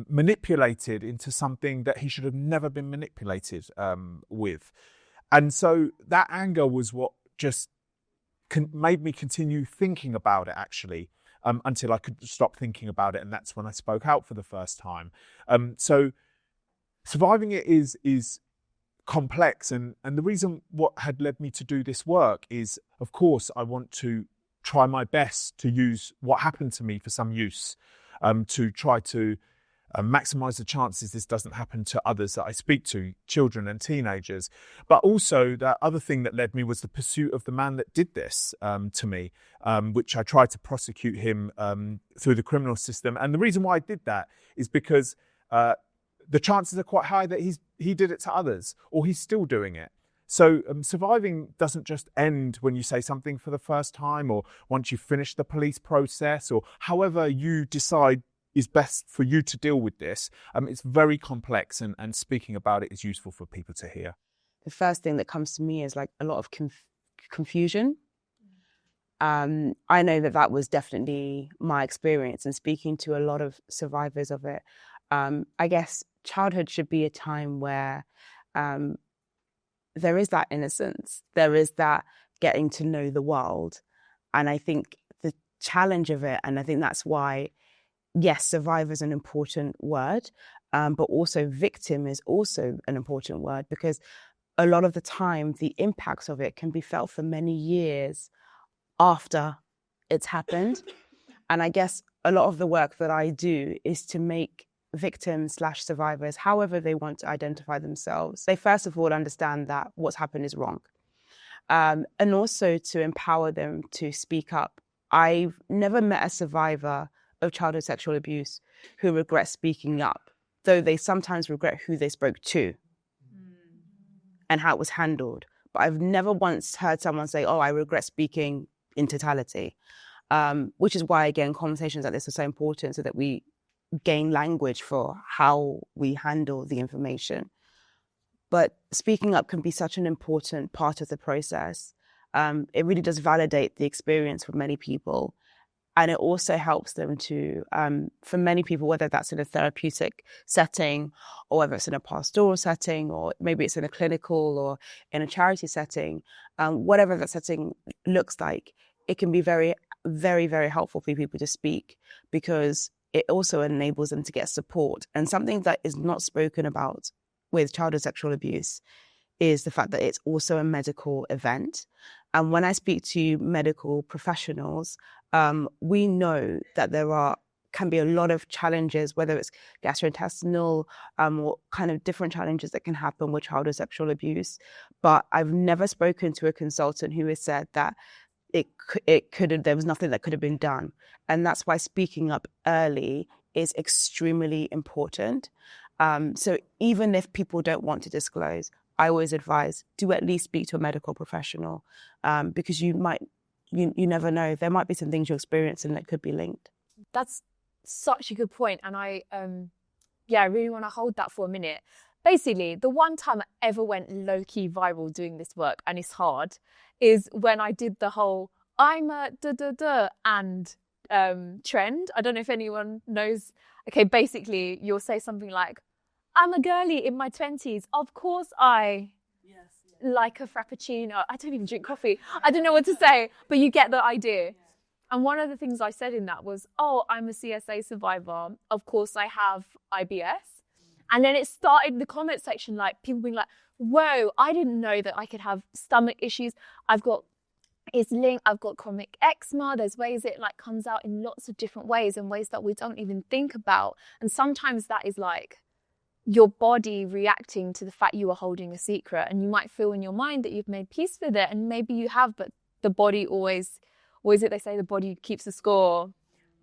manipulated into something that he should have never been manipulated with. And so that anger was what just made me continue thinking about it, actually, until I could stop thinking about it. And that's when I spoke out for the first time. So surviving it is complex. And the reason what had led me to do this work is, of course, I want to try my best to use what happened to me for some use, to try to maximize the chances this doesn't happen to others that I speak to, children and teenagers. But also the other thing that led me was the pursuit of the man that did this to me, which I tried to prosecute him through the criminal system. And the reason why I did that is because the chances are quite high that he did it to others, or he's still doing it. So surviving doesn't just end when you say something for the first time, or once you finish the police process, or however you decide is best for you to deal with this. It's very complex, and speaking about it is useful for people to hear. The first thing that comes to me is a lot of confusion. I know that was definitely my experience, and speaking to a lot of survivors of it. I guess childhood should be a time where there is that innocence, there is that getting to know the world. And I think the challenge of it, and I think that's why, yes, survivor is an important word, but also victim is also an important word, because a lot of the time the impacts of it can be felt for many years after it's happened. And I guess a lot of the work that I do is to make victims/survivors, however they want to identify themselves, they first of all understand that what's happened is wrong. And also to empower them to speak up. I've never met a survivor of childhood sexual abuse who regrets speaking up, though they sometimes regret who they spoke to and how it was handled. But I've never once heard someone say, oh, I regret speaking in totality, which is why, again, conversations like this are so important, so that we gain language for how we handle the information. But speaking up can be such an important part of the process. It really does validate the experience for many people. And it also helps them to, for many people, whether that's in a therapeutic setting, or whether it's in a pastoral setting, or maybe it's in a clinical or in a charity setting, whatever that setting looks like, it can be very, very, very helpful for people to speak, because it also enables them to get support. And something that is not spoken about with childhood sexual abuse is the fact that it's also a medical event. And when I speak to medical professionals, we know that can be a lot of challenges, whether it's gastrointestinal or kind of different challenges that can happen with childhood sexual abuse. But I've never spoken to a consultant who has said that there was nothing that could have been done. And that's why speaking up early is extremely important. So even if people don't want to disclose, I always advise, do at least speak to a medical professional, because you never know. There might be some things you're experiencing that could be linked. That's such a good point. And I really want to hold that for a minute. Basically, the one time I ever went low-key viral doing this work, and it's hard, is when I did the whole I'm a and trend. I don't know if anyone knows. Okay, basically, you'll say something like, I'm a girly in my 20s. Of course I like a frappuccino. I don't even drink coffee. I don't know what to say, but you get the idea. And one of the things I said in that was, oh, I'm a CSA survivor. Of course I have IBS. And then it started the comment section, like people being like, whoa, I didn't know that I could have stomach issues. I've got chronic eczema. There's ways it like comes out in lots of different ways, and ways that we don't even think about. And sometimes that is like your body reacting to the fact you are holding a secret, and you might feel in your mind that you've made peace with it, and maybe you have, but the body always, what is it they say, the body keeps the score,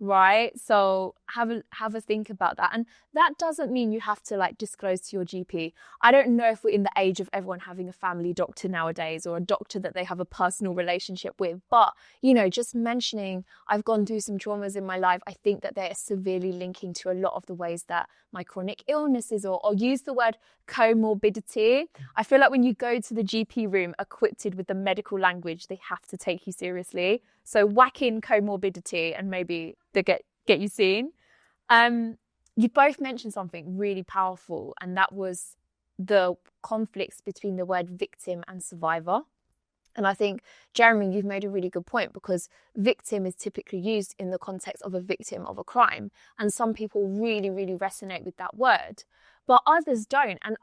right? So have a think about that. And that doesn't mean you have to like disclose to your GP. I don't know if we're in the age of everyone having a family doctor nowadays, or a doctor that they have a personal relationship with, but just mentioning I've gone through some traumas in my life, I think that they're severely linking to a lot of the ways that my chronic illnesses, or use the word comorbidity. I feel like when you go to the GP room equipped with the medical language, they have to take you seriously. So whack in comorbidity and maybe they get you seen. You both mentioned something really powerful, and that was the conflicts between the word victim and survivor. And I think, Jeremy, you've made a really good point, because victim is typically used in the context of a victim of a crime. And some people really, really resonate with that word, but others don't. And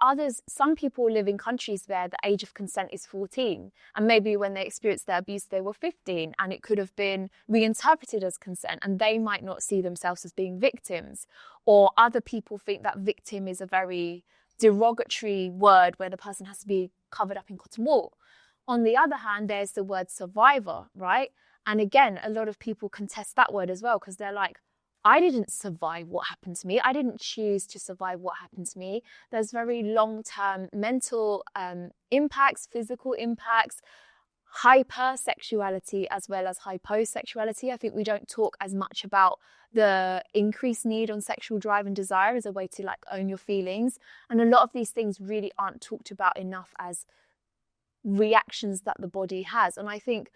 some people live in countries where the age of consent is 14. And maybe when they experienced their abuse, they were 15, and it could have been reinterpreted as consent, and they might not see themselves as being victims. Or other people think that victim is a very derogatory word where the person has to be covered up in cotton wool. On the other hand, there's the word survivor, right? And again, a lot of people contest that word as well, because they're like, I didn't survive what happened to me. I didn't choose to survive what happened to me. There's very long-term mental impacts, physical impacts, hypersexuality as well as hyposexuality. I think we don't talk as much about the increased need on sexual drive and desire as a way to like own your feelings. And a lot of these things really aren't talked about enough as reactions that the body has. And I think,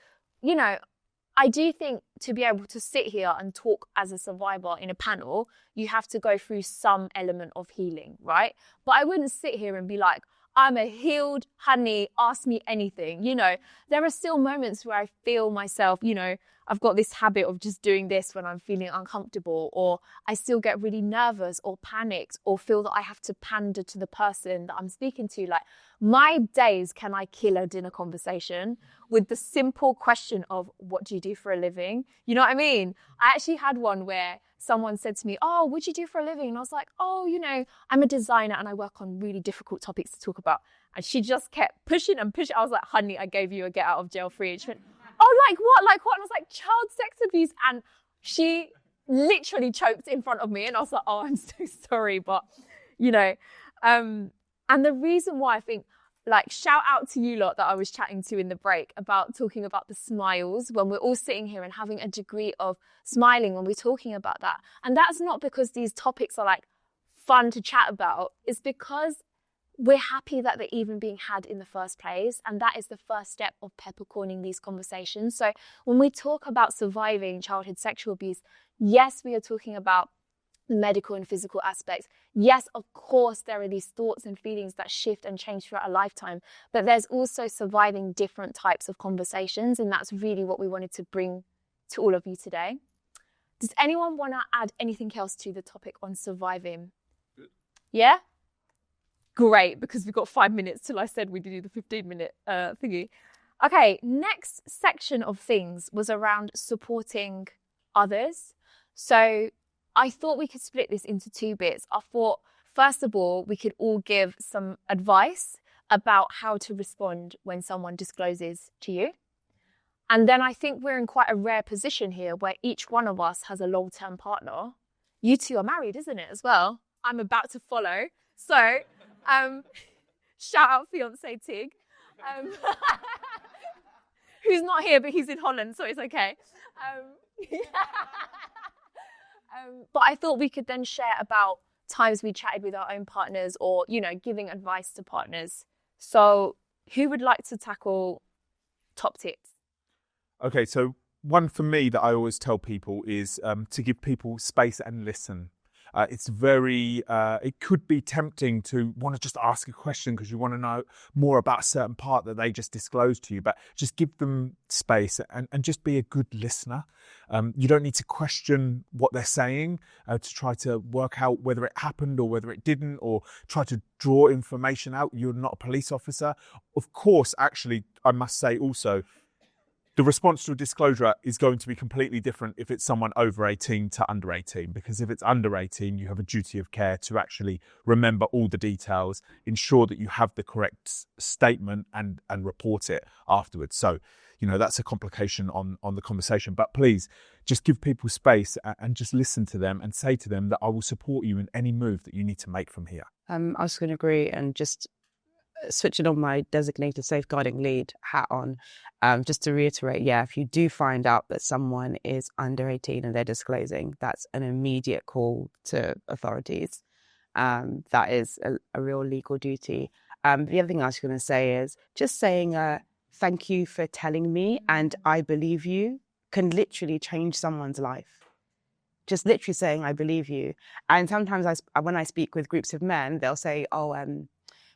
I do think to be able to sit here and talk as a survivor in a panel, you have to go through some element of healing, right? But I wouldn't sit here and be like, I'm a healed honey, ask me anything. You know, there are still moments where I feel myself, you know, I've got this habit of just doing this when I'm feeling uncomfortable, or I still get really nervous or panicked or feel that I have to pander to the person that I'm speaking to. Like, my days can I kill a dinner conversation with the simple question of, what do you do for a living? You know what I mean? I actually had one where someone said to me, oh, what do you do for a living? And I was like, oh, you know, I'm a designer and I work on really difficult topics to talk about. And she just kept pushing and pushing. I was like, honey, I gave you a get out of jail free. And she went, oh, like what? Like what? And I was like, child sex abuse. And she literally choked in front of me. And I was like, oh, I'm so sorry. But, you know, and the reason why I think, like, shout out to you lot that I was chatting to in the break about talking about the smiles when we're all sitting here and having a degree of smiling when we're talking about that. And that's not because these topics are like fun to chat about. It's because we're happy that they're even being had in the first place. And that is the first step of peppercorning these conversations. So when we talk about surviving childhood sexual abuse, yes, we are talking about the medical and physical aspects. Yes, of course, there are these thoughts and feelings that shift and change throughout a lifetime, but there's also surviving different types of conversations, and that's really what we wanted to bring to all of you today. Does anyone want to add anything else to the topic on surviving? Yeah? Great, because we've got 5 minutes till I said we'd do the 15-minute thingy. Okay, next section of things was around supporting others. So I thought we could split this into two bits. I thought, first of all, we could all give some advice about how to respond when someone discloses to you. And then I think we're in quite a rare position here where each one of us has a long-term partner. You two are married, isn't it, as well? I'm about to follow. So, shout out fiance Tig, who's not here, but he's in Holland, so it's okay. But I thought we could then share about times we chatted with our own partners, or, you know, giving advice to partners. So who would like to tackle top tips? Okay, so one for me that I always tell people is to give people space and listen. It's very, it could be tempting to want to just ask a question because you want to know more about a certain part that they just disclosed to you, but just give them space and just be a good listener. You don't need to question what they're saying to try to work out whether it happened or whether it didn't, or try to draw information out. You're not a police officer. Of course, actually, I must say also, the response to a disclosure is going to be completely different if it's someone over 18 to under 18, because if it's under 18, you have a duty of care to actually remember all the details, ensure that you have the correct statement and report it afterwards. So, you know, that's a complication on the conversation. But please just give people space and just listen to them and say to them that I will support you in any move that you need to make from here. I was going to agree, and just switching on my designated safeguarding lead hat on, just to reiterate, yeah, if you do find out that someone is under 18 and they're disclosing, that's an immediate call to authorities. That is a real legal duty. The other thing I was going to say is just saying thank you for telling me and I believe you can literally change someone's life. Just literally saying I believe you. And sometimes when I speak with groups of men, they'll say, oh,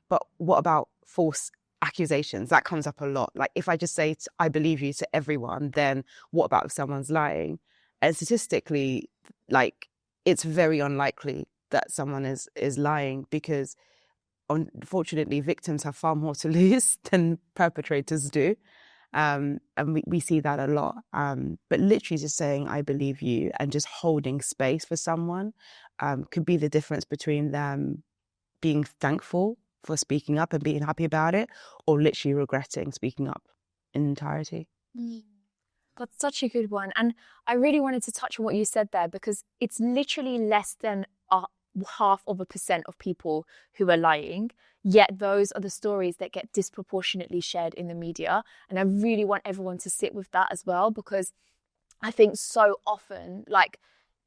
but what about false accusations? That comes up a lot. Like, if I just say, I believe you to everyone, then what about if someone's lying? And statistically, like, it's very unlikely that someone is lying, because unfortunately, victims have far more to lose than perpetrators do. And we see that a lot. But literally just saying, I believe you, and just holding space for someone could be the difference between them being thankful for speaking up and being happy about it, or literally regretting speaking up in entirety. That's such a good one. And I really wanted to touch on what you said there, because it's literally less than 0.5% of people who are lying, yet those are the stories that get disproportionately shared in the media. And I really want everyone to sit with that as well, because I think so often, like,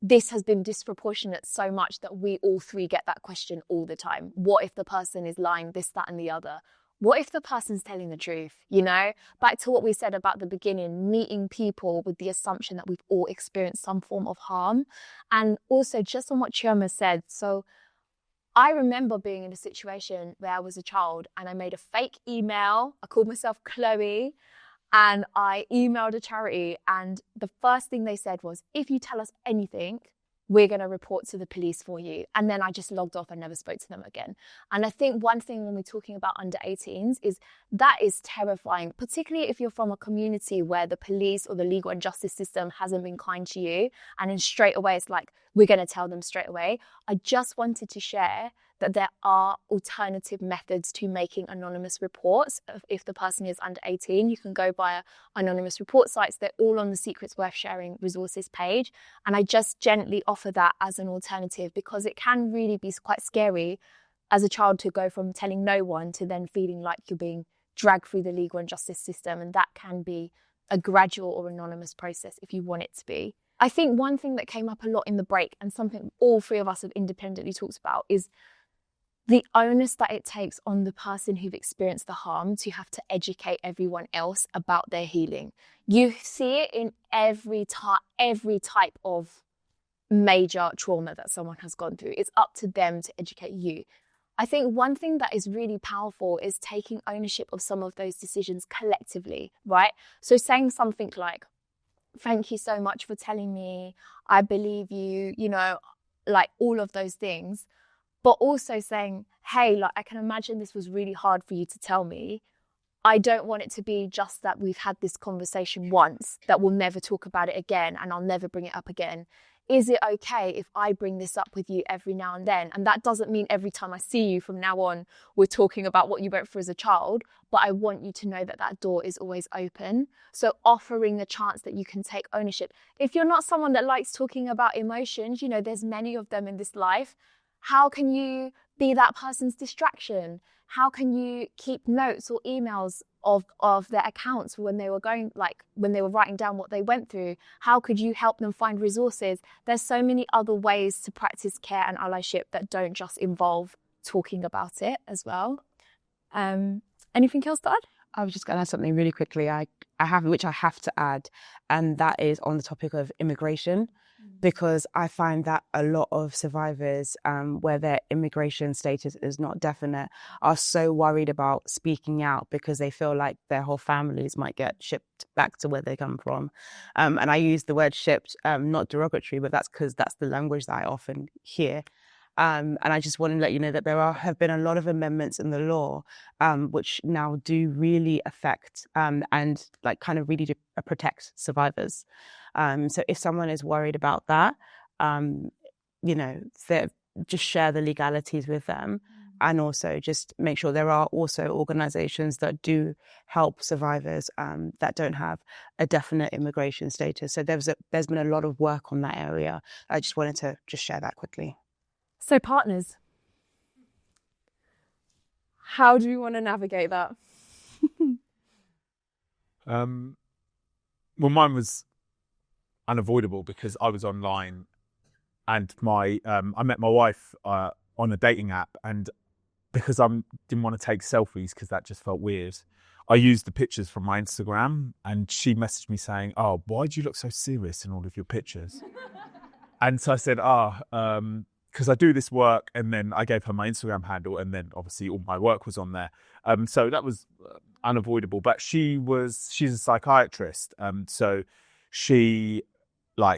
this has been disproportionate so much that we all three get that question all the time. What if the person is lying, this, that, and the other? what if the person's telling the truth? Back to what we said about the beginning, meeting people with the assumption that we've all experienced some form of harm. And also just on what Chioma said, so I remember being in a situation where I was a child and I made a fake email. I called myself Chloe and I emailed a charity, and the first thing they said was, if you tell us anything, we're going to report to the police for you. And then I just logged off and never spoke to them again. And I think one thing when we're talking about under 18s is that is terrifying, particularly if you're from a community where the police or the legal and justice system hasn't been kind to you. And then straight away, it's like, we're going to tell them straight away. I just wanted to share that there are alternative methods to making anonymous reports. If the person is under 18, you can go via anonymous report sites. They're all on the Secrets Worth Sharing resources page. And I just gently offer that as an alternative, because it can really be quite scary as a child to go from telling no one to then feeling like you're being dragged through the legal and justice system. And that can be a gradual or anonymous process if you want it to be. I think one thing that came up a lot in the break, and something all three of us have independently talked about, is the onus that it takes on the person who've experienced the harm to have to educate everyone else about their healing. You see it in every type of major trauma that someone has gone through. It's up to them to educate you. I think one thing that is really powerful is taking ownership of some of those decisions collectively, right? So saying something like, thank you so much for telling me, I believe you, like all of those things. But also saying, hey, like, I can imagine this was really hard for you to tell me. I don't want it to be just that we've had this conversation once, that we'll never talk about it again and I'll never bring it up again. Is it okay if I bring this up with you every now and then? And that doesn't mean every time I see you from now on, we're talking about what you went through as a child, but I want you to know that that door is always open. So offering the chance that you can take ownership. If you're not someone that likes talking about emotions, there's many of them in this life. How can you be that person's distraction? How can you keep notes or emails of their accounts when they were when they were writing down what they went through? How could you help them find resources? There's so many other ways to practice care and allyship that don't just involve talking about it as well. Anything else to add? I was just going to add something really quickly. I have to add, and that is on the topic of immigration. Because I find that a lot of survivors, where their immigration status is not definite, are so worried about speaking out because they feel like their whole families might get shipped back to where they come from. And I use the word shipped, not derogatory, but that's because that's the language that I often hear. And I just want to let you know that there have been a lot of amendments in the law, which now do really affect and like kind of really do protect survivors. So if someone is worried about that, just share the legalities with them, and also just make sure there are also organisations that do help survivors that don't have a definite immigration status. So there's been a lot of work on that area. I just wanted to just share that quickly. So partners, how do you want to navigate that? Well, mine was unavoidable because I was online, and I met my wife on a dating app, and because I didn't want to take selfies because that just felt weird, I used the pictures from my Instagram, and she messaged me saying, "Oh, why do you look so serious in all of your pictures?" And so I said, because I do this work, and then I gave her my Instagram handle, and then obviously all my work was on there. So that was unavoidable. But she's a psychiatrist, so she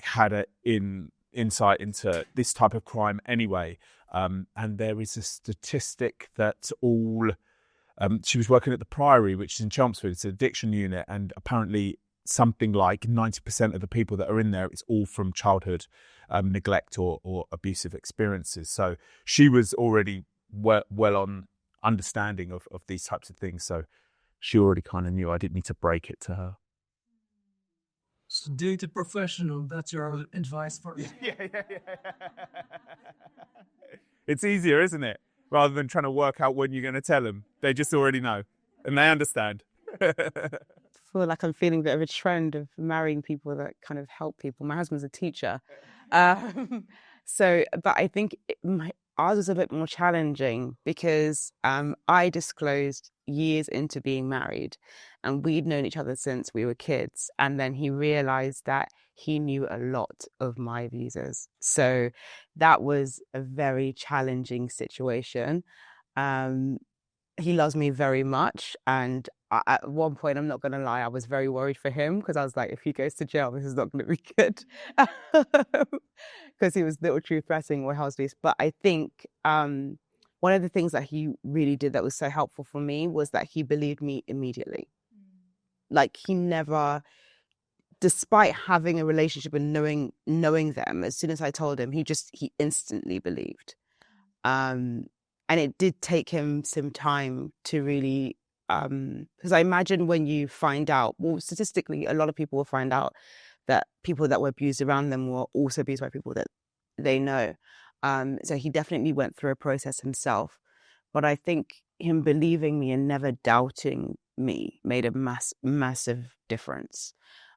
had an insight into this type of crime anyway. And there is a statistic that she was working at the Priory, which is in Chelmsford. It's an addiction unit, and apparently something like 90% of the people that are in there, it's all from childhood neglect or abusive experiences. So she was already well on understanding of these types of things. So she already kind of knew. I didn't need to break it to her. So date a professional. That's your advice for me. Yeah. It's easier, isn't it? Rather than trying to work out when you're going to tell them. They just already know and they understand. I feel like I'm feeling a bit of a trend of marrying people that kind of help people. My husband's a teacher. But I think ours was a bit more challenging because I disclosed years into being married, and we'd known each other since we were kids. And then he realized that he knew a lot of my abusers. So that was a very challenging situation. He loves me very much. And at one point, I'm not going to lie, I was very worried for him because I was like, if he goes to jail, this is not going to be good. Because he was literally threatening my husband. But I think one of the things that he really did that was so helpful for me was that he believed me immediately. Like, he never, despite having a relationship and knowing them, as soon as I told him, he instantly believed. And it did take him some time to really, because I imagine when you find out, well, statistically, a lot of people will find out that people that were abused around them were also abused by people that they know. So he definitely went through a process himself. But I think him believing me and never doubting me made a massive difference.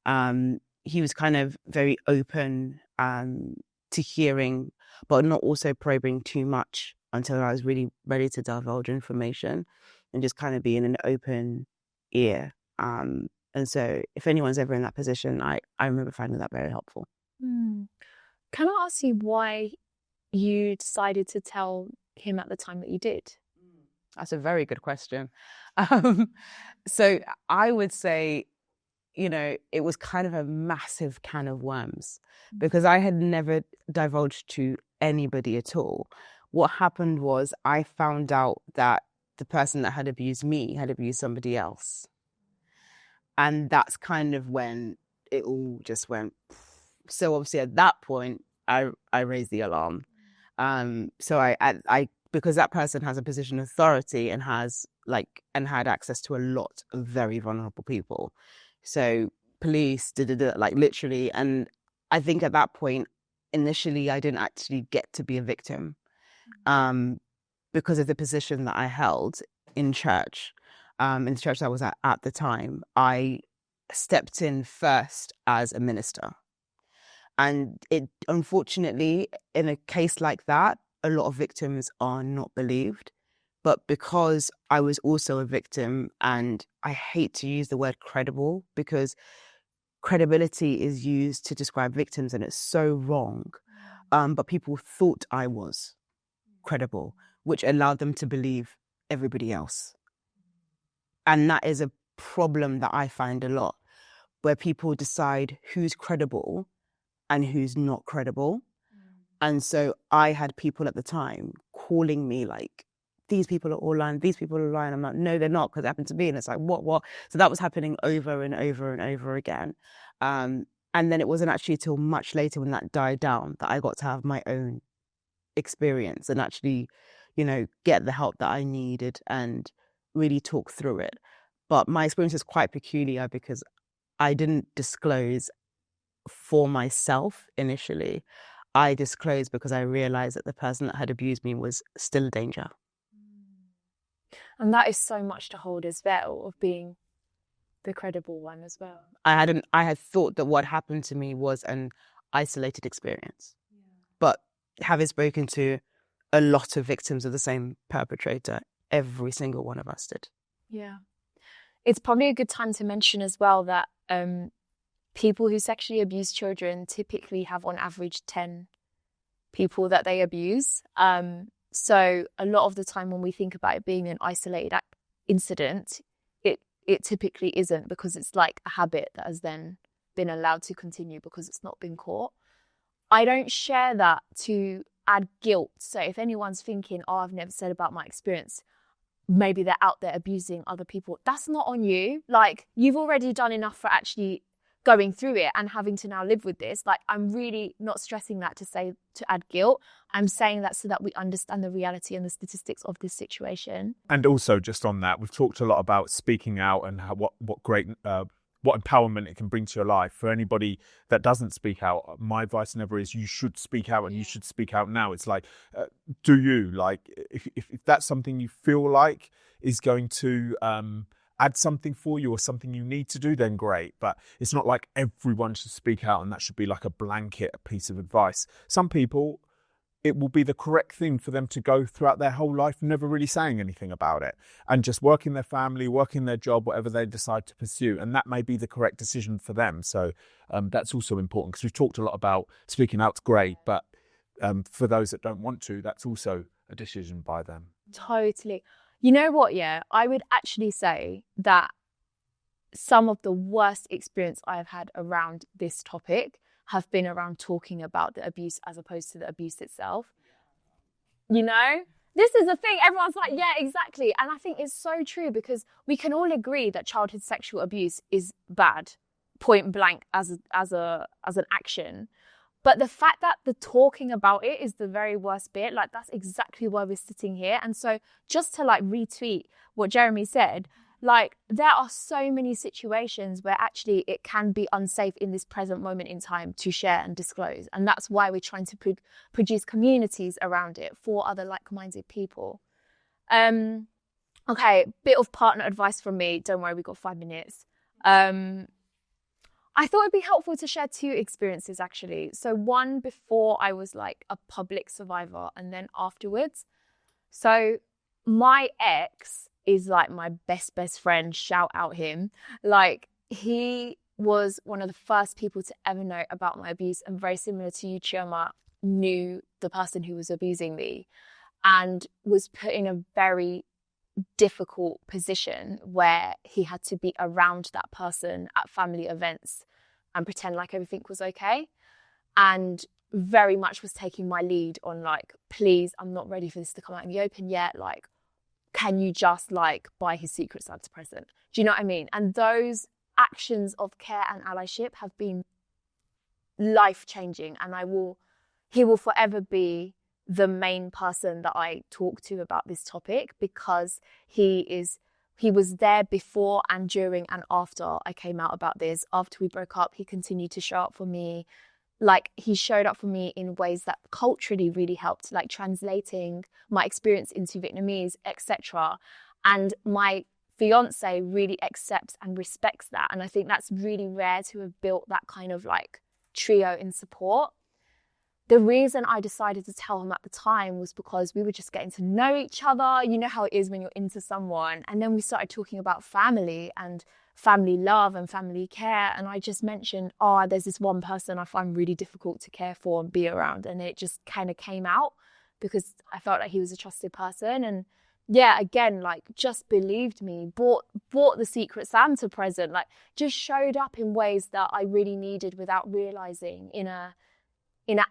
He was kind of very open to hearing, but not also probing too much until I was really ready to divulge information, and just kind of being an open ear. And so if anyone's ever in that position, I remember finding that very helpful. Can I ask you why you decided to tell him at the time that you did? That's a very good question. So I would say, it was kind of a massive can of worms because I had never divulged to anybody at all. What happened was I found out that the person that had abused me had abused somebody else. And that's kind of when it all just went. So obviously at that point, I raised the alarm. So I because that person has a position of authority and had access to a lot of very vulnerable people. So police, literally. And I think at that point, initially, I didn't actually get to be a victim because of the position that I held in church. In the church I was at the time, I stepped in first as a minister. And it, unfortunately, in a case like that, a lot of victims are not believed. But because I was also a victim, and I hate to use the word credible because credibility is used to describe victims and it's so wrong. But people thought I was credible, which allowed them to believe everybody else. And that is a problem that I find a lot, where people decide who's credible and who's not credible. And so I had people at the time calling me like, these people are all lying, these people are lying. I'm like, no, they're not, because it happened to me. And it's like, what? So that was happening over and over and over again. And then it wasn't actually till much later when that died down that I got to have my own experience and actually, get the help that I needed and really talk through it. But my experience is quite peculiar because I didn't disclose for myself initially. I disclosed because I realized that the person that had abused me was still a danger. And that is so much to hold as well, of being the credible one as well. I had thought that what happened to me was an isolated experience. But having spoken to a lot of victims of the same perpetrator, every single one of us did. Yeah. It's probably a good time to mention as well that people who sexually abuse children typically have on average 10 people that they abuse. So a lot of the time when we think about it being an isolated incident, it typically isn't, because it's like a habit that has then been allowed to continue because it's not been caught. I don't share that to add guilt. So if anyone's thinking, oh, I've never said about my experience, maybe they're out there abusing other people, that's not on you. Like, you've already done enough for actually going through it and having to now live with this. Like, I'm really not stressing that to add guilt. I'm saying that so that we understand the reality and the statistics of this situation. And also, just on that, we've talked a lot about speaking out and how what great what empowerment it can bring to your life. For anybody that doesn't speak out, my advice never is you should speak out and you should speak out now. It's like, do you? Like, if that's something you feel like is going to add something for you or something you need to do, then great. But it's not like everyone should speak out and that should be like a blanket piece of advice. Some people it will be the correct thing for them to go throughout their whole life never really saying anything about it and just working their family, working their job, whatever they decide to pursue. And that may be the correct decision for them. So that's also important, because we've talked a lot about speaking out's great, but for those that don't want to, that's also a decision by them. Totally. You know what? Yeah, I would actually say that some of the worst experience I've had around this topic have been around talking about the abuse as opposed to the abuse itself. You know, this is the thing. Everyone's like, yeah, exactly. And I think it's so true, because we can all agree that childhood sexual abuse is bad, point blank, as an action. But the fact that the talking about it is the very worst bit, like, that's exactly why we're sitting here. And so just to like retweet what Jeremy said, like, there are so many situations where actually it can be unsafe in this present moment in time to share and disclose. And that's why we're trying to produce communities around it for other like-minded people. Okay, bit of partner advice from me. Don't worry, we've got 5 minutes. I thought it'd be helpful to share 2 experiences, actually. So one before I was like a public survivor, and then afterwards. So my ex is like my best friend, shout out him. Like, he was one of the first people to ever know about my abuse, and very similar to you, Chioma, knew the person who was abusing me, and was put in a very difficult position where he had to be around that person at family events and pretend like everything was okay, and very much was taking my lead on like, please, I'm not ready for this to come out in the open yet, like, can you just like buy his Secret Santa present? Do you know what I mean? And those actions of care and allyship have been life-changing, and he will forever be the main person that I talk to about this topic, because he was there before and during and after I came out about this. After we broke up, he continued to show up for me. Like, he showed up for me in ways that culturally really helped, like translating my experience into Vietnamese, etc. And my fiance really accepts and respects that. And I think that's really rare to have built that kind of like trio in support. The reason I decided to tell him at the time was because we were just getting to know each other. You know how it is when you're into someone. And then we started talking about family and family love and family care. And I just mentioned, there's this one person I find really difficult to care for and be around. And it just kind of came out because I felt like he was a trusted person. And yeah, again, like, just believed me, bought the Secret Santa present, like, just showed up in ways that I really needed without realizing, in an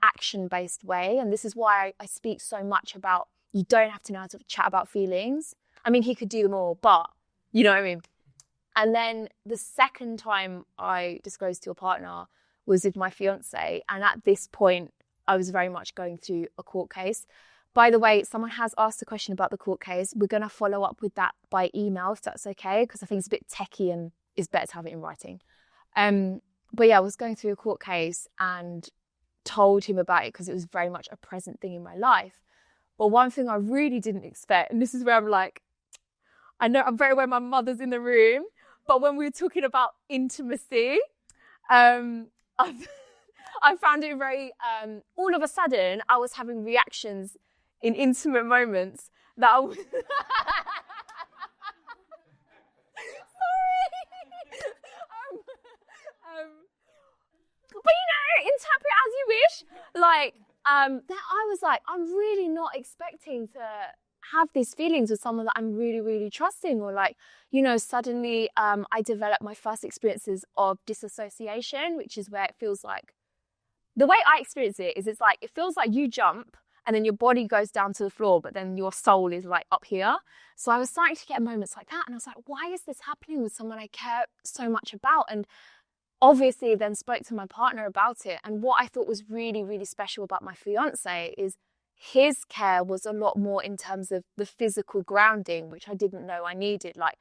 action-based way. And this is why I speak so much about, you don't have to know how to chat about feelings. I mean, he could do them all, but you know what I mean? And then the second time I disclosed to a partner was with my fiance. And at this point, I was very much going through a court case. By the way, someone has asked a question about the court case. We're going to follow up with that by email, if that's okay, because I think it's a bit techie and it's better to have it in writing. But yeah, I was going through a court case and told him about it because it was very much a present thing in my life. But one thing I really didn't expect, and this is where I'm like, I know I'm very aware my mother's in the room, but when we were talking about intimacy, I found it very, all of a sudden, I was having reactions in intimate moments that I was... Sorry. But you know, interpret as you wish. Like, that I was like, I'm really not expecting to have these feelings with someone that I'm really, really trusting. Or like, you know, suddenly I developed my first experiences of disassociation, which is where it feels like, the way I experience it is, it's like, it feels like you jump and then your body goes down to the floor, but then your soul is like up here. So I was starting to get moments like that. And I was like, why is this happening with someone I care so much about? And obviously then spoke to my partner about it. And what I thought was really, really special about my fiance is his care was a lot more in terms of the physical grounding, which I didn't know I needed. Like,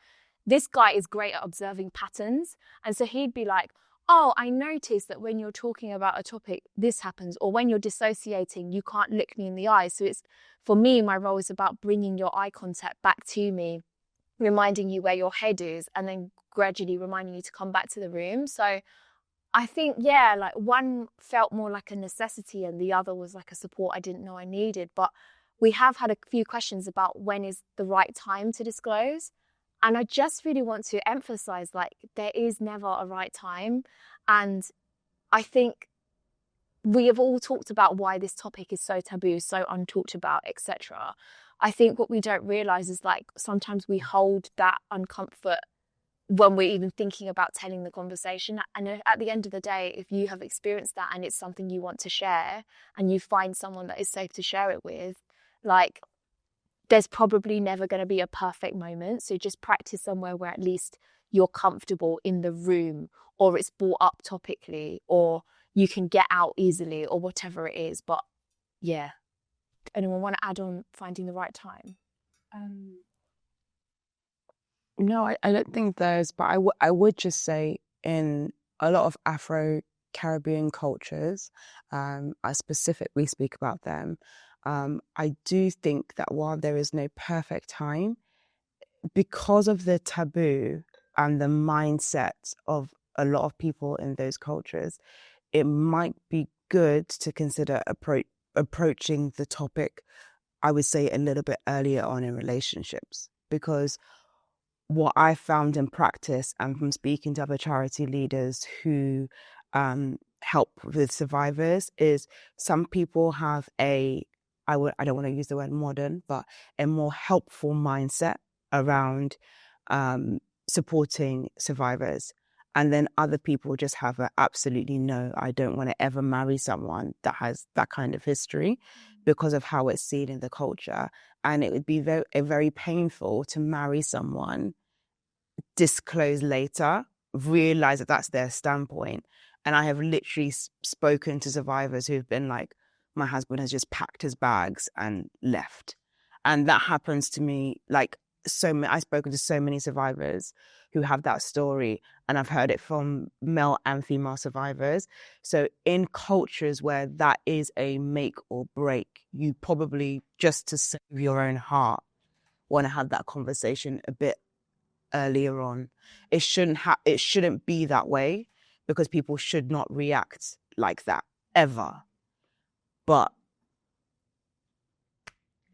this guy is great at observing patterns. And so he'd be like, oh, I noticed that when you're talking about a topic, this happens. Or when you're dissociating, you can't look me in the eyes. So it's, for me, my role is about bringing your eye contact back to me, reminding you where your head is, and then gradually reminding you to come back to the room. So I think, yeah, like one felt more like a necessity and the other was like a support I didn't know I needed. But we have had a few questions about when is the right time to disclose. And I just really want to emphasize, like, there is never a right time. And I think we have all talked about why this topic is so taboo, so untalked about, etc. I think what we don't realize is, like, sometimes we hold that uncomfort when we're even thinking about telling the conversation. And at the end of the day, if you have experienced that and it's something you want to share and you find someone that is safe to share it with, like, there's probably never going to be a perfect moment. So just practice somewhere where at least you're comfortable in the room, or it's brought up topically, or you can get out easily, or whatever it is. But yeah, anyone want to add on finding the right time? No, I don't think there's, but I would just say in a lot of Afro-Caribbean cultures, I specifically speak about them, I do think that while there is no perfect time, because of the taboo and the mindset of a lot of people in those cultures, it might be good to consider approaching the topic, I would say, a little bit earlier on in relationships. Because what I found in practice and from speaking to other charity leaders who help with survivors is some people have I don't want to use the word modern, but a more helpful mindset around supporting survivors. And then other people just have absolutely no, I don't want to ever marry someone that has that kind of history because of how it's seen in the culture. And it would be very painful to marry someone, disclose later, realize that that's their standpoint. And I have literally spoken to survivors who've been like, my husband has just packed his bags and left. And that happens to me, like, I've spoken to so many survivors who have that story, and I've heard it from male and female survivors. So in cultures where that is a make or break, you probably, just to save your own heart, want to have that conversation a bit earlier on. It shouldn't be that way, because people should not react like that ever. But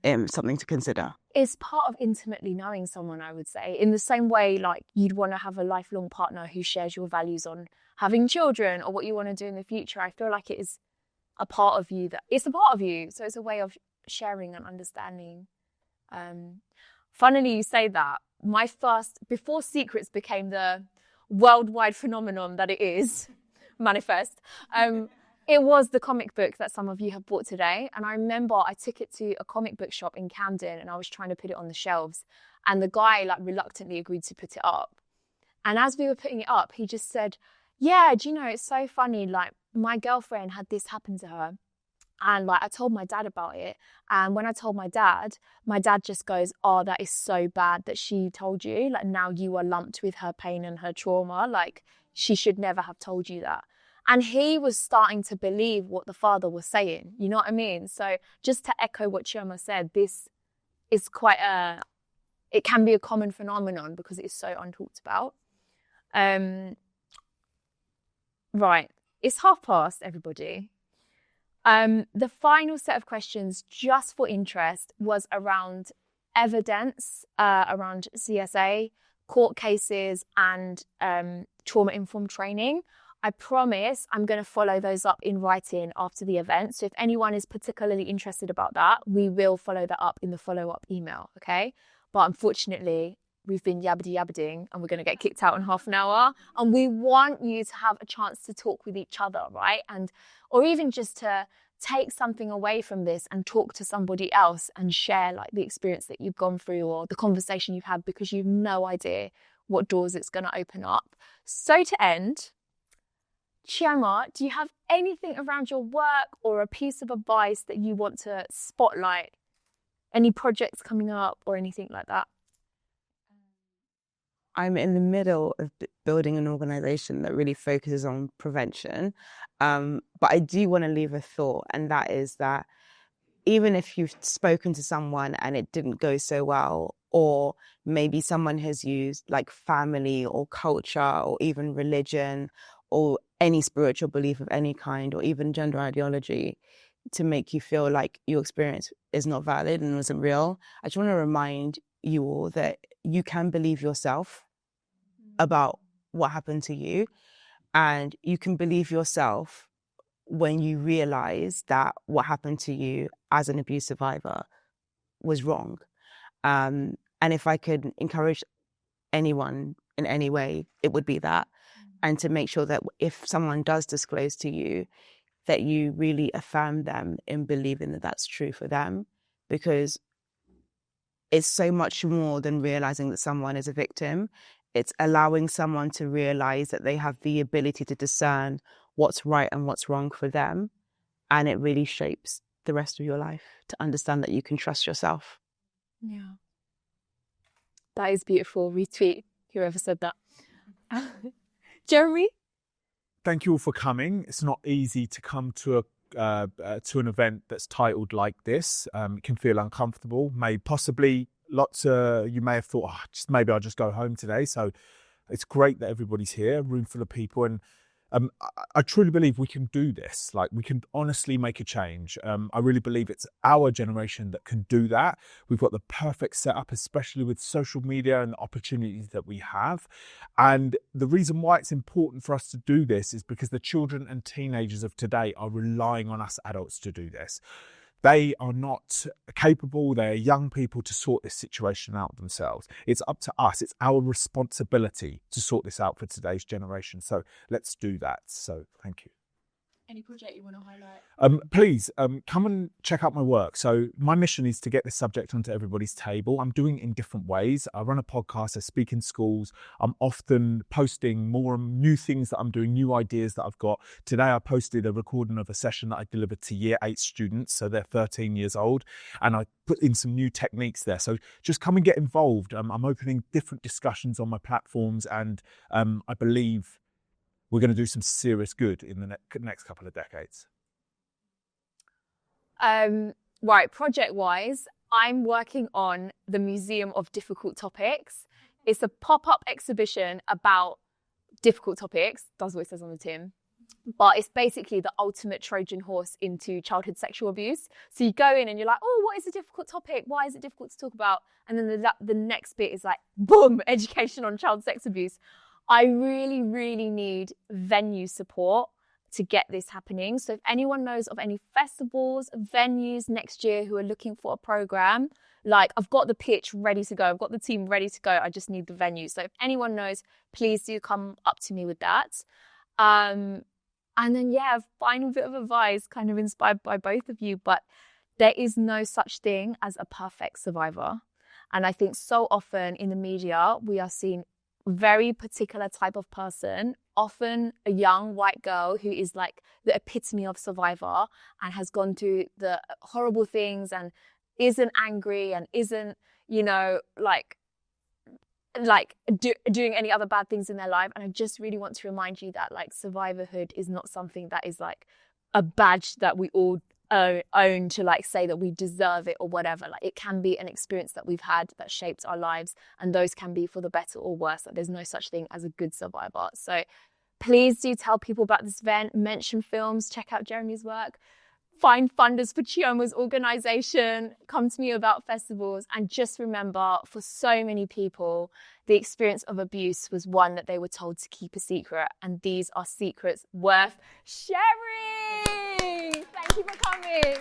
something to consider. It's part of intimately knowing someone, I would say, in the same way, like, you'd want to have a lifelong partner who shares your values on having children or what you want to do in the future. I feel like it is a part of you, it's a part of you. So it's a way of sharing and understanding. Funnily, you say that. Before Secrets became the worldwide phenomenon that it is, Manifest, it was the comic book that some of you have bought today. And I remember I took it to a comic book shop in Camden and I was trying to put it on the shelves. And the guy, like, reluctantly agreed to put it up. And as we were putting it up, he just said, yeah, do you know, it's so funny. Like, my girlfriend had this happen to her. And, like, I told my dad about it. And when I told my dad just goes, oh, that is so bad that she told you. Like, now you are lumped with her pain and her trauma. Like, she should never have told you that. And he was starting to believe what the father was saying. You know what I mean? So just to echo what Chioma said, this is it can be a common phenomenon because it is so untalked about. Right. It's past, everybody. The final set of questions, just for interest, was around evidence, around CSA, court cases, and trauma-informed training. I promise I'm going to follow those up in writing after the event. So if anyone is particularly interested about that, we will follow that up in the follow-up email, okay? But unfortunately, we've been yabbity-yabbiting and we're going to get kicked out in half an hour. And we want you to have a chance to talk with each other, right? Or even just to take something away from this and talk to somebody else and share, like, the experience that you've gone through or the conversation you've had, because you've no idea what doors it's going to open up. So to end, Chioma, do you have anything around your work or a piece of advice that you want to spotlight? Any projects coming up or anything like that? I'm in the middle of building an organization that really focuses on prevention. But I do want to leave a thought, and that is that even if you've spoken to someone and it didn't go so well, or maybe someone has used, like, family or culture or even religion or any spiritual belief of any kind or even gender ideology to make you feel like your experience is not valid and wasn't real. I just want to remind you all that you can believe yourself about what happened to you, and you can believe yourself when you realize that what happened to you as an abuse survivor was wrong. And if I could encourage anyone in any way, it would be that. And to make sure that if someone does disclose to you, that you really affirm them in believing that that's true for them, because it's so much more than realizing that someone is a victim. It's allowing someone to realize that they have the ability to discern what's right and what's wrong for them. And it really shapes the rest of your life to understand that you can trust yourself. Yeah. That is beautiful. Retweet whoever said that. Jeremy? Thank you all for coming. It's not easy to come to an event that's titled like this. It can feel uncomfortable. You may have thought, maybe I'll just go home today. So it's great that everybody's here, a room full of people, and I truly believe we can do this. Like, we can honestly make a change. I really believe it's our generation that can do that. We've got the perfect setup, especially with social media and the opportunities that we have. And the reason why it's important for us to do this is because the children and teenagers of today are relying on us adults to do this. They are not capable, they're young people, to sort this situation out themselves. It's up to us. It's our responsibility to sort this out for today's generation. So let's do that. So thank you. Any project you want to highlight? Please come and check out my work. So my mission is to get this subject onto everybody's table. I'm doing it in different ways. I run a podcast, I speak in schools. I'm often posting more new things that I'm doing, new ideas that I've got. Today I posted a recording of a session that I delivered to Year 8 students, so they're 13 years old, and I put in some new techniques there. So just come and get involved. I'm opening different discussions on my platforms, and I believe we're going to do some serious good in the next couple of decades. Right, project-wise, I'm working on the Museum of Difficult Topics. It's a pop-up exhibition about difficult topics, that's what it says on the tin. But it's basically the ultimate Trojan horse into childhood sexual abuse. So you go in and you're like, oh, what is a difficult topic? Why is it difficult to talk about? And then the next bit is like, boom, education on child sex abuse. I really, really need venue support to get this happening. So if anyone knows of any festivals, venues next year who are looking for a program, like, I've got the pitch ready to go. I've got the team ready to go. I just need the venue. So if anyone knows, please do come up to me with that. And then, final bit of advice, kind of inspired by both of you, but there is no such thing as a perfect survivor. And I think so often in the media, we are seeing very particular type of person, often a young white girl who is like the epitome of survivor and has gone through the horrible things and isn't angry and isn't, doing any other bad things in their life. And I just really want to remind you that, like, survivorhood is not something that is like a badge that we all own to, like, say that we deserve it or whatever. Like, it can be an experience that we've had that shaped our lives, and those can be for the better or worse. Like, there's no such thing as a good survivor. So please do tell people about this event, mention films, check out Jeremy's work, find funders for Chioma's organisation, come to me about festivals, and just remember, for so many people, the experience of abuse was one that they were told to keep a secret, and these are secrets worth sharing. Thank you for coming.